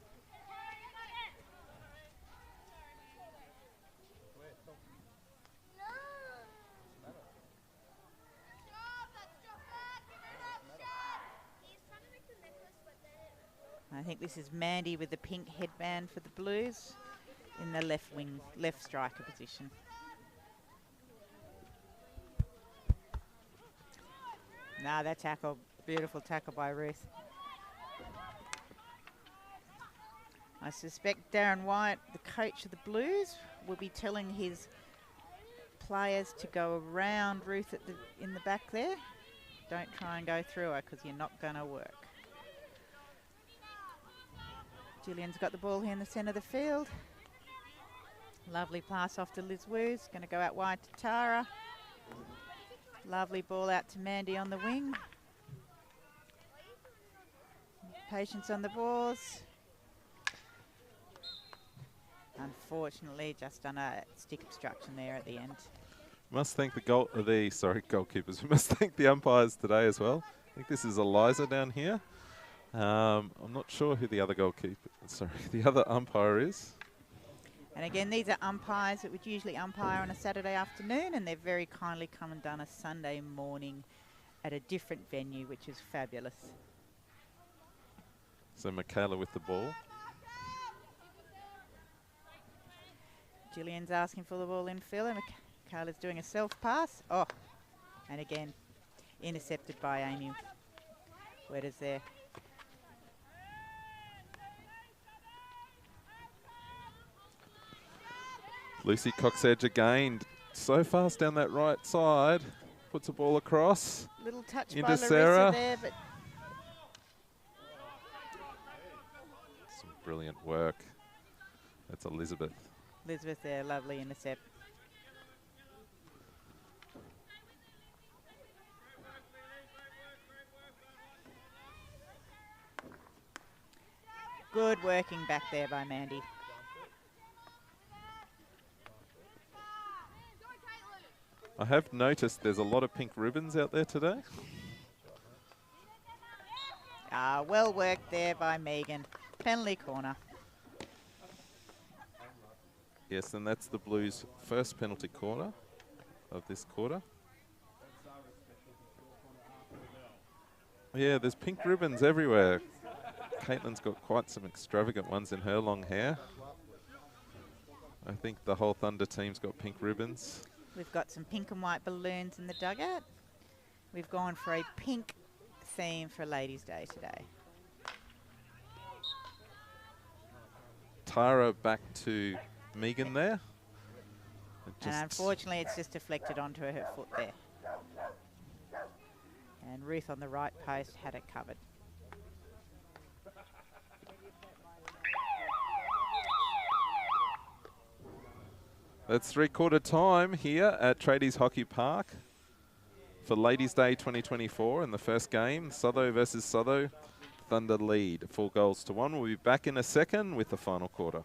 I think this is Mandy with the pink headband for the Blues in the left wing, left striker position. Nah, that tackle, beautiful tackle by Ruth. I suspect Darren White, the coach of the Blues, will be telling his players to go around Ruth at in the back there. Don't try and go through her because you're not going to work. Gillian's got the ball here in the centre of the field. Lovely pass off to Liz Woos. Going to go out wide to Tara. Lovely ball out to Mandy on the wing. Patience on the balls. Unfortunately, just done a stick obstruction there at the end. Must thank the goalkeepers. We must thank the umpires today as well. I think this is Eliza down here. I'm not sure who the other the other umpire is. And again, these are umpires that would usually umpire on a Saturday afternoon, and they've very kindly come and done a Sunday morning at a different venue, which is fabulous. So Michaela with the ball. Gillian's asking for the ball in field, and Michaela's doing a self-pass. Oh, and again, intercepted by Amy. Wetters there. Lucy Coxedge again, so fast down that right side, puts a ball across. Little touch into by Larissa Sarah. there, but Some brilliant work. That's Elizabeth. Elizabeth there, lovely intercept. Good working back there by Mandy. I have noticed there's a lot of pink ribbons out there today. Well worked there by Megan. Penalty corner. Yes, and that's the Blues' first penalty corner of this quarter. Yeah, there's pink ribbons everywhere. Caitlin's got quite some extravagant ones in her long hair. I think the whole Thunder team's got pink ribbons. We've got some pink and white balloons in the dugout. We've gone for a pink theme for Ladies' Day today. Tara back to Megan there. And unfortunately, it's just deflected onto her foot there. And Ruth on the right post had it covered. That's three-quarter time here at Tradies Hockey Park for Ladies' Day 2024 in the first game, Sutho versus Sutho. Thunder lead 4-1. We'll be back in a second with the final quarter.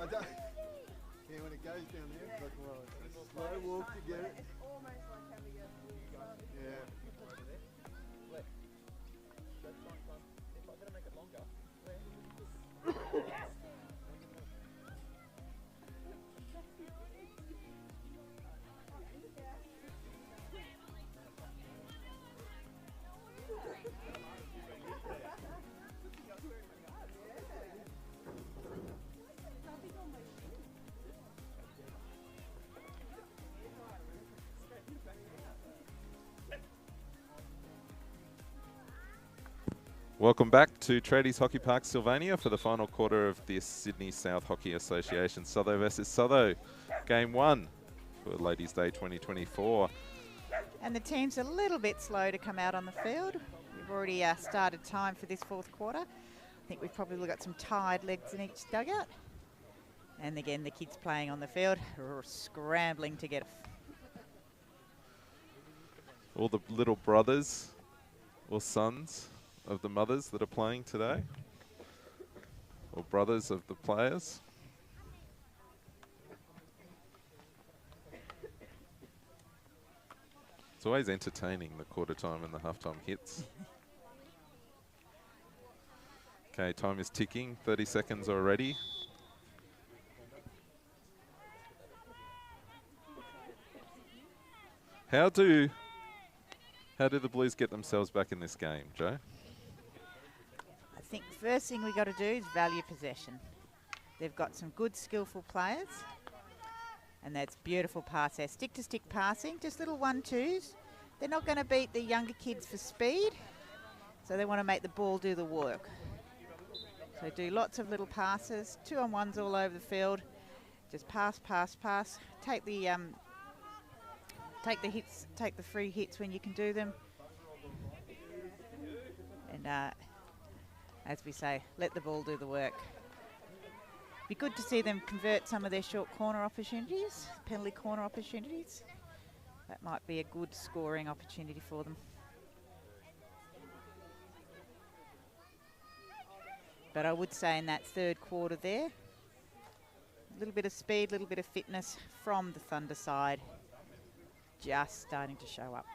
I don't. Yeah, when it goes down there, it's like, well, it's a slow walk to get it. It's almost like having a. Yeah. Welcome back to Tradies Hockey Park, Sylvania for the final quarter of the Sydney South Hockey Association. Sutho versus Sutho, game one for Ladies' Day 2024. And the team's a little bit slow to come out on the field. We've already started time for this fourth quarter. I think we've probably got some tired legs in each dugout. And again, the kids playing on the field are scrambling to get. All the little brothers or sons of the mothers that are playing today, or brothers of the players. It's always entertaining, the quarter time and the halftime hits. Okay, time is ticking, 30 seconds already. How do the Blues get themselves back in this game, Joe? I think the first thing we've got to do is value possession. They've got some good, skillful players, and that's beautiful pass there. Stick-to-stick passing, just little 1-2s. They're not going to beat the younger kids for speed, so they want to make the ball do the work. So do lots of little passes, 2-on-1s all over the field. Just pass, pass, pass. Take the hits, take the free hits when you can do them. And as we say, let the ball do the work. Be good to see them convert some of their short corner opportunities, penalty corner opportunities. That might be a good scoring opportunity for them. But I would say in that third quarter there, a little bit of speed, a little bit of fitness from the Thunder side, just starting to show up.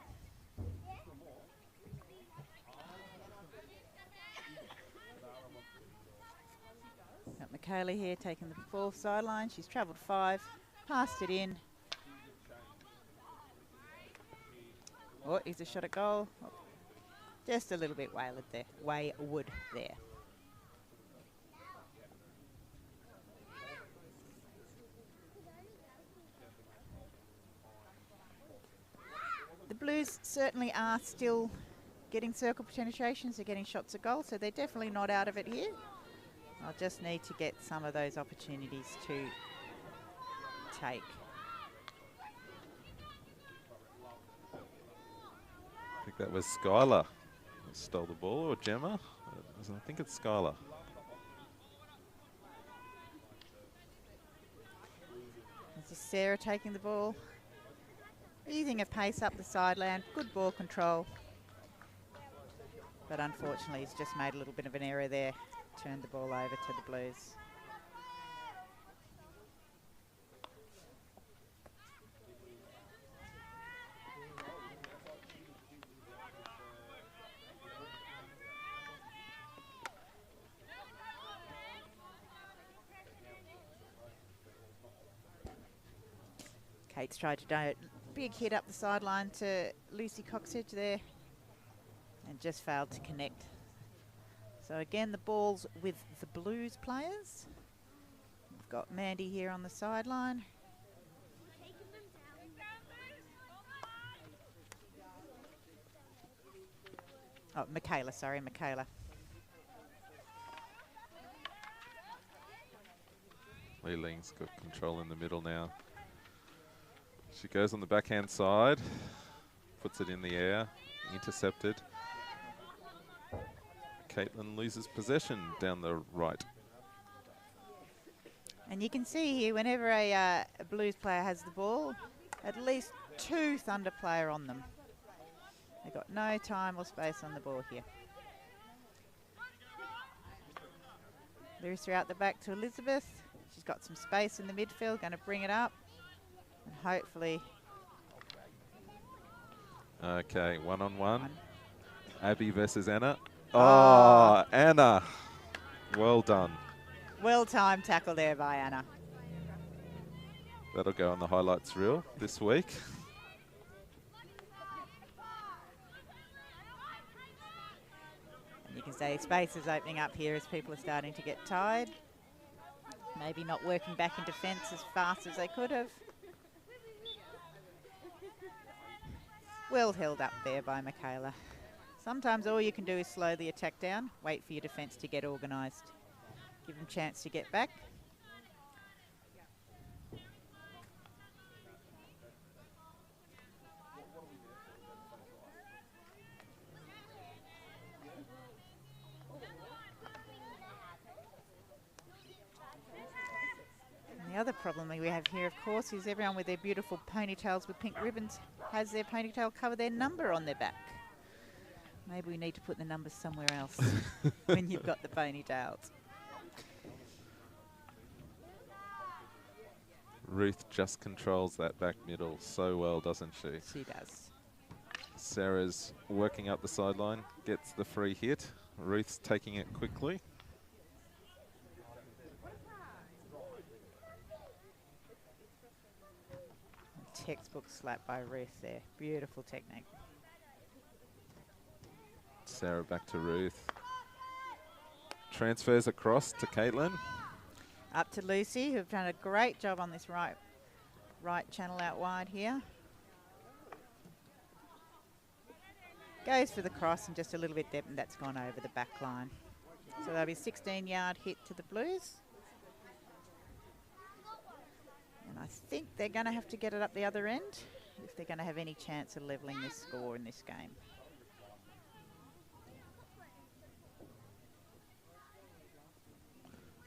Michaela here taking the ball sideline. She's travelled 5, passed it in. Oh, here's a shot at goal. Oh, just a little bit wayward there. The Blues certainly are still getting circle penetrations, they're getting shots at goal, so they're definitely not out of it here. I'll just need to get some of those opportunities to take. I think that was Skylar who stole the ball, or Gemma. I think it's Skylar. This is Sarah taking the ball. Using a pace up the sideline, good ball control. But unfortunately, he's just made a little bit of an error there. Turned the ball over to the Blues. Kate's tried to do a big hit up the sideline to Lucy Coxedge there and just failed to connect. So again, the ball's with the Blues players. We've got Mandy here on the sideline. Oh, Michaela, sorry, Michaela. Lee Ling's got control in the middle now. She goes on the backhand side, puts it in the air, intercepted. Caitlin loses possession down the right. And you can see here, whenever a Blues player has the ball, at least 2 Thunder player on them. They've got no time or space on the ball here. Loose throughout the back to Elizabeth. She's got some space in the midfield, going to bring it up. And hopefully... Okay, one-on-one. Abby versus Anna. Oh, Anna. Well done. Well-timed tackle there by Anna. That'll go on the highlights reel this week. And you can see space is opening up here as people are starting to get tired. Maybe not working back in defence as fast as they could have. Well held up there by Michaela. Sometimes all you can do is slow the attack down, wait for your defence to get organised. Give them a chance to get back. And the other problem we have here, of course, is everyone with their beautiful ponytails with pink ribbons has their ponytail cover their number on their back. Maybe we need to put the numbers somewhere else when you've got the ponytails. Ruth just controls that back middle so well, doesn't she? She does. Sarah's working up the sideline, gets the free hit. Ruth's taking it quickly. Textbook slap by Ruth there. Beautiful technique. Sarah back to Ruth. Transfers across to Caitlin. Up to Lucy, who've done a great job on this right channel out wide here. Goes for the cross and just a little bit deep, and that's gone over the back line. So that'll be a 16-yard hit to the Blues. And I think they're going to have to get it up the other end if they're going to have any chance of levelling this score in this game.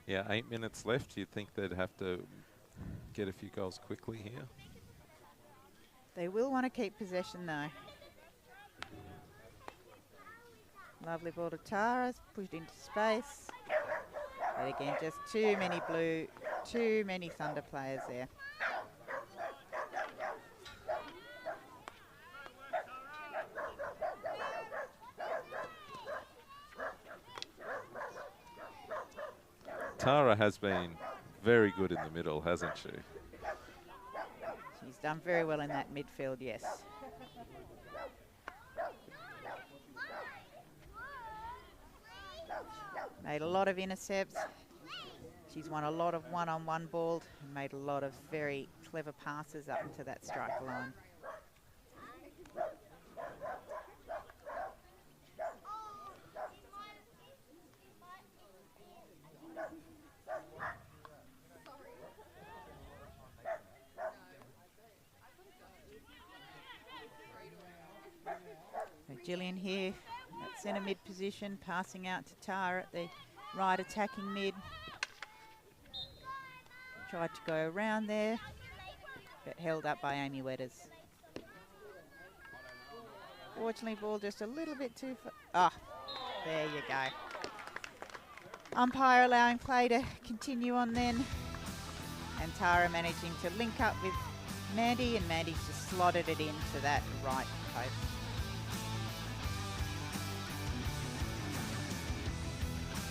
Yeah, 8 minutes left. You'd think they'd have to get a few goals quickly here. They will want to keep possession though. Lovely ball to Tara, pushed into space. But again, just too many Thunder players there. Tara has been very good in the middle, hasn't she? She's done very well in that midfield, yes. Made a lot of intercepts. She's won a lot of one-on-one ball and made a lot of very clever passes up into that striker line. So Gillian here at centre mid position, passing out to Tara at the right attacking mid. Tried to go around there, but held up by Amy Wetters. Fortunately, ball just a little bit too far. Ah, there you go. Umpire allowing play to continue on then. And Tara managing to link up with Mandy, and Mandy's just slotted it into that right post.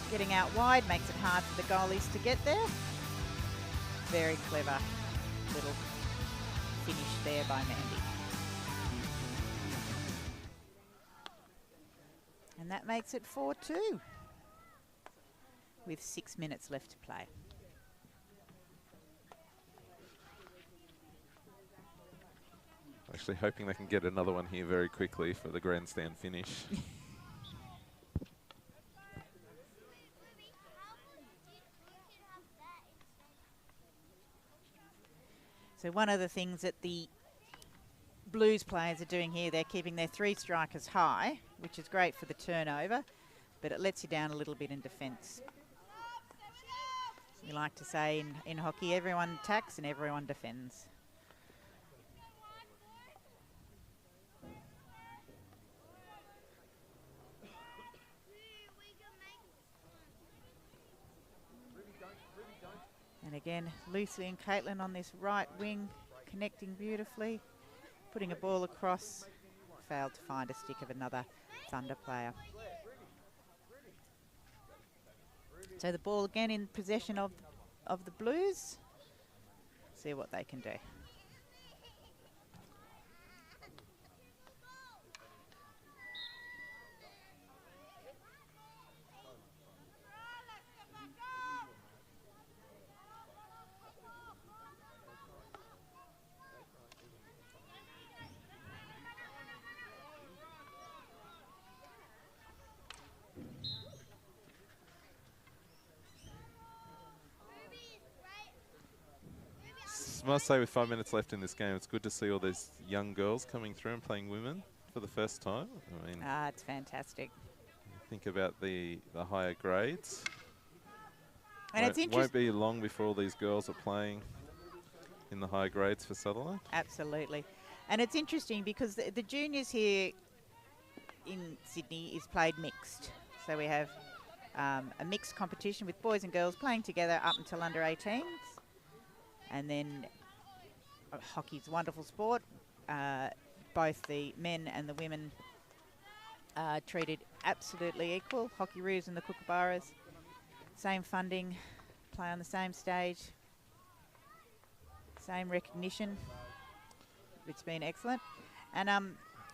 Getting out wide makes it hard for the goalies to get there. Very clever little finish there by Mandy. And that makes it 4-2 with 6 minutes left to play. Actually hoping they can get another one here very quickly for the grandstand finish. So one of the things that the Blues players are doing here, they're keeping their 3 strikers high, which is great for the turnover, but it lets you down a little bit in defence. You like to say in hockey, everyone attacks and everyone defends. And again, Lucy and Caitlin on this right wing, connecting beautifully, putting a ball across, failed to find a stick of another Thunder player. So the ball again in possession of the Blues. See what they can do. Must say, with 5 minutes left in this game, it's good to see all these young girls coming through and playing women for the first time. I mean, It's fantastic. think about the higher grades. And it's interesting. Won't be long before all these girls are playing in the high grades for Sutherland. Absolutely. And it's interesting because the juniors here in Sydney is played mixed. So we have a mixed competition with boys and girls playing together up until under 18s. And then hockey's a wonderful sport. Both the men and the women are treated absolutely equal. Hockeyroos and the Kookaburras, same funding, play on the same stage, same recognition. It's been excellent. And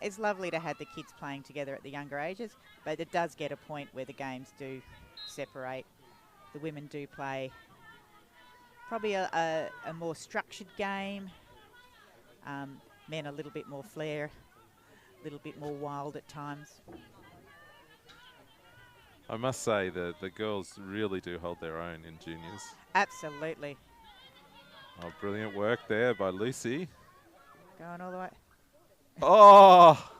it's lovely to have the kids playing together at the younger ages, but it does get a point where the games do separate. The women do play probably a more structured game. Men a little bit more flair, a little bit more wild at times. I must say that the girls really do hold their own in juniors. Absolutely. Oh, brilliant work there by Lucy. Going all the way. Oh!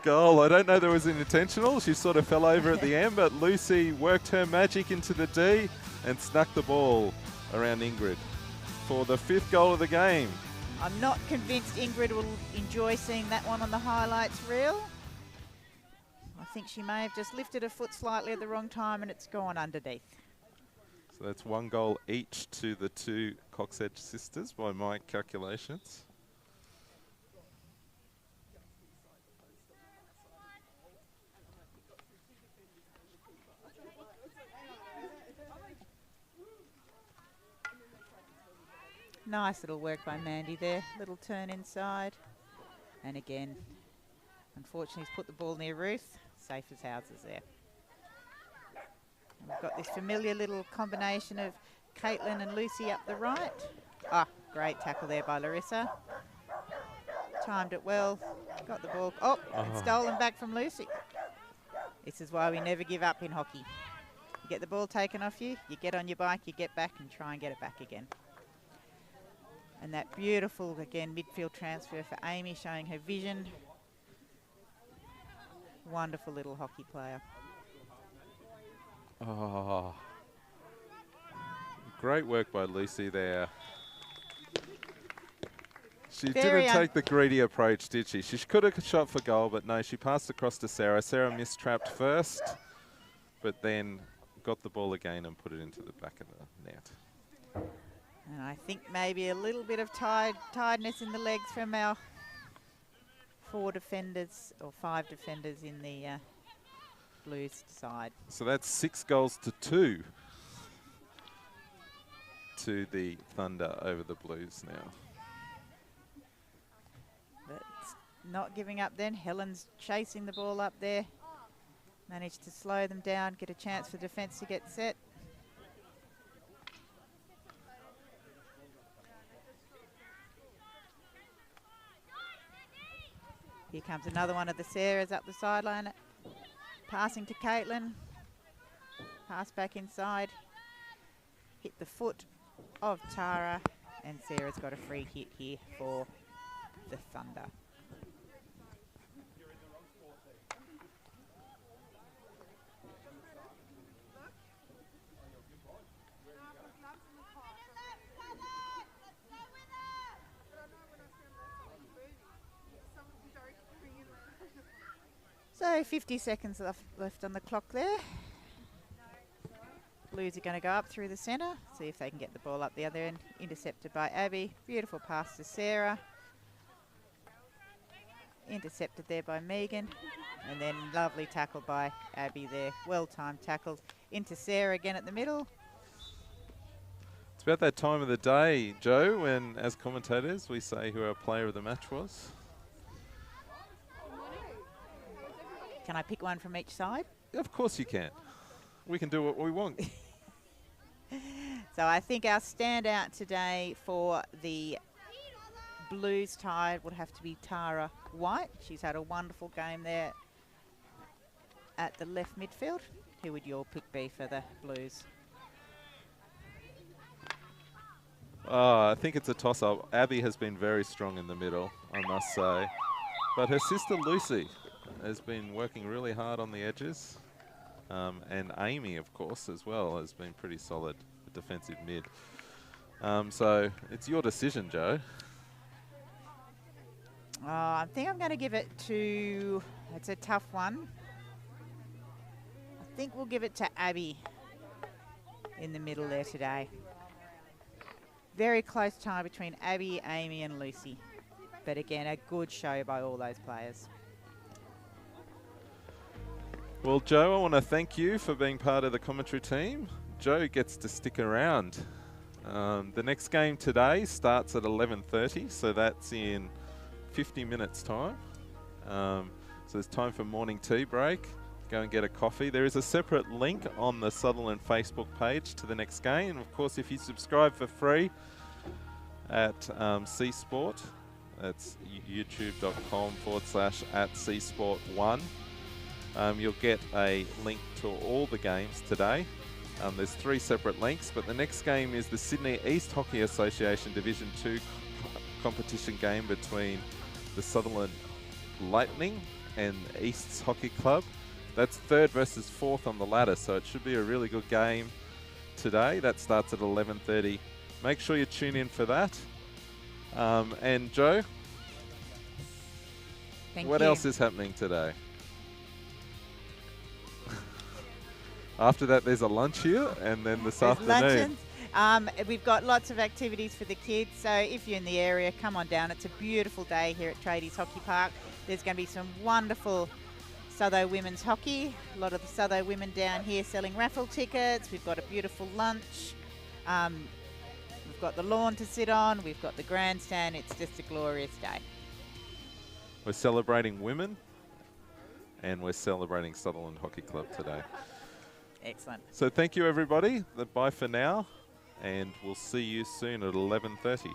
Goal. I don't know that it was intentional. She sort of fell over at the end, but Lucy worked her magic into the D and snuck the ball around Ingrid for the 5th goal of the game. I'm not convinced Ingrid will enjoy seeing that one on the highlights reel. I think she may have just lifted her foot slightly at the wrong time and it's gone underneath. So that's 1 goal each to the 2 Coxedge sisters by my calculations. Nice little work by Mandy there. Little turn inside. And again, unfortunately, he's put the ball near Ruth. Safe as houses there. And we've got this familiar little combination of Caitlin and Lucy up the right. Ah, great tackle there by Larissa. Timed it well. Got the ball. Oh, and stolen back from Lucy. This is why we never give up in hockey. You get the ball taken off you, you get on your bike, you get back and try and get it back again. And that beautiful, again, midfield transfer for Amy, showing her vision. Wonderful little hockey player. Oh, great work by Lucy there. She didn't take the greedy approach, did she? She could have shot for goal, but no, she passed across to Sarah. Sarah mistrapped first, but then got the ball again and put it into the back of the net. And I think maybe a little bit of tiredness in the legs from our 4 defenders or 5 defenders in the Blues side. So that's 6 goals to 2 to the Thunder over the Blues now. But not giving up then. Helen's chasing the ball up there. Managed to slow them down, get a chance for defence to get set. Here comes another one of the Sarahs up the sideline. Passing to Caitlin. Pass back inside. Hit the foot of Tara. And Sarah's got a free hit here for the Thunder. So 50 seconds left on the clock there. Blues are going to go up through the centre, see if they can get the ball up the other end. Intercepted by Abby. Beautiful pass to Sarah. Intercepted there by Megan. And then lovely tackle by Abby there. Well-timed tackle into Sarah again at the middle. It's about that time of the day, Joe, when as commentators we say who our player of the match was. Can I pick one from each side? Of course you can. We can do what we want. So I think our standout today for the Blues tide would have to be Tara White. She's had a wonderful game there at the left midfield. Who would your pick be for the Blues? I think it's a toss-up. Abby has been very strong in the middle, I must say. But her sister Lucy has been working really hard on the edges. And Amy, of course, as well, has been pretty solid defensive mid. So it's your decision, Joe. I think I'm going to give it to, it's a tough one. I think we'll give it to Abby in the middle there today. Very close tie between Abby, Amy and Lucy. But again, a good show by all those players. Well, Joe, I want to thank you for being part of the commentary team. Joe gets to stick around. The next game today starts at 11:30, so that's in 50 minutes time. So it's time for morning tea break. Go and get a coffee. There is a separate link on the Sutherland Facebook page to the next game. And of course, if you subscribe for free at C Sport, that's youtube.com/@csport1. You'll get a link to all the games today. There's 3 separate links, but the next game is the Sydney East Hockey Association Division 2 competition game between the Sutherland Lightning and East's Hockey Club. That's 3rd versus 4th on the ladder, so it should be a really good game today. That starts at 11:30. Make sure you tune in for that. And Joe, what else is happening today? After that, there's a lunch here, and then this afternoon. We've got lots of activities for the kids, so if you're in the area, come on down. It's a beautiful day here at Tradies Hockey Park. There's going to be some wonderful Sutho women's hockey. A lot of the Sutho women down here selling raffle tickets. We've got a beautiful lunch. We've We've got the lawn to sit on. We've got the grandstand. It's just a glorious day. We're celebrating women and we're celebrating Sutherland Hockey Club today. Excellent. So thank you, everybody. Bye for now, and we'll see you soon at 11:30.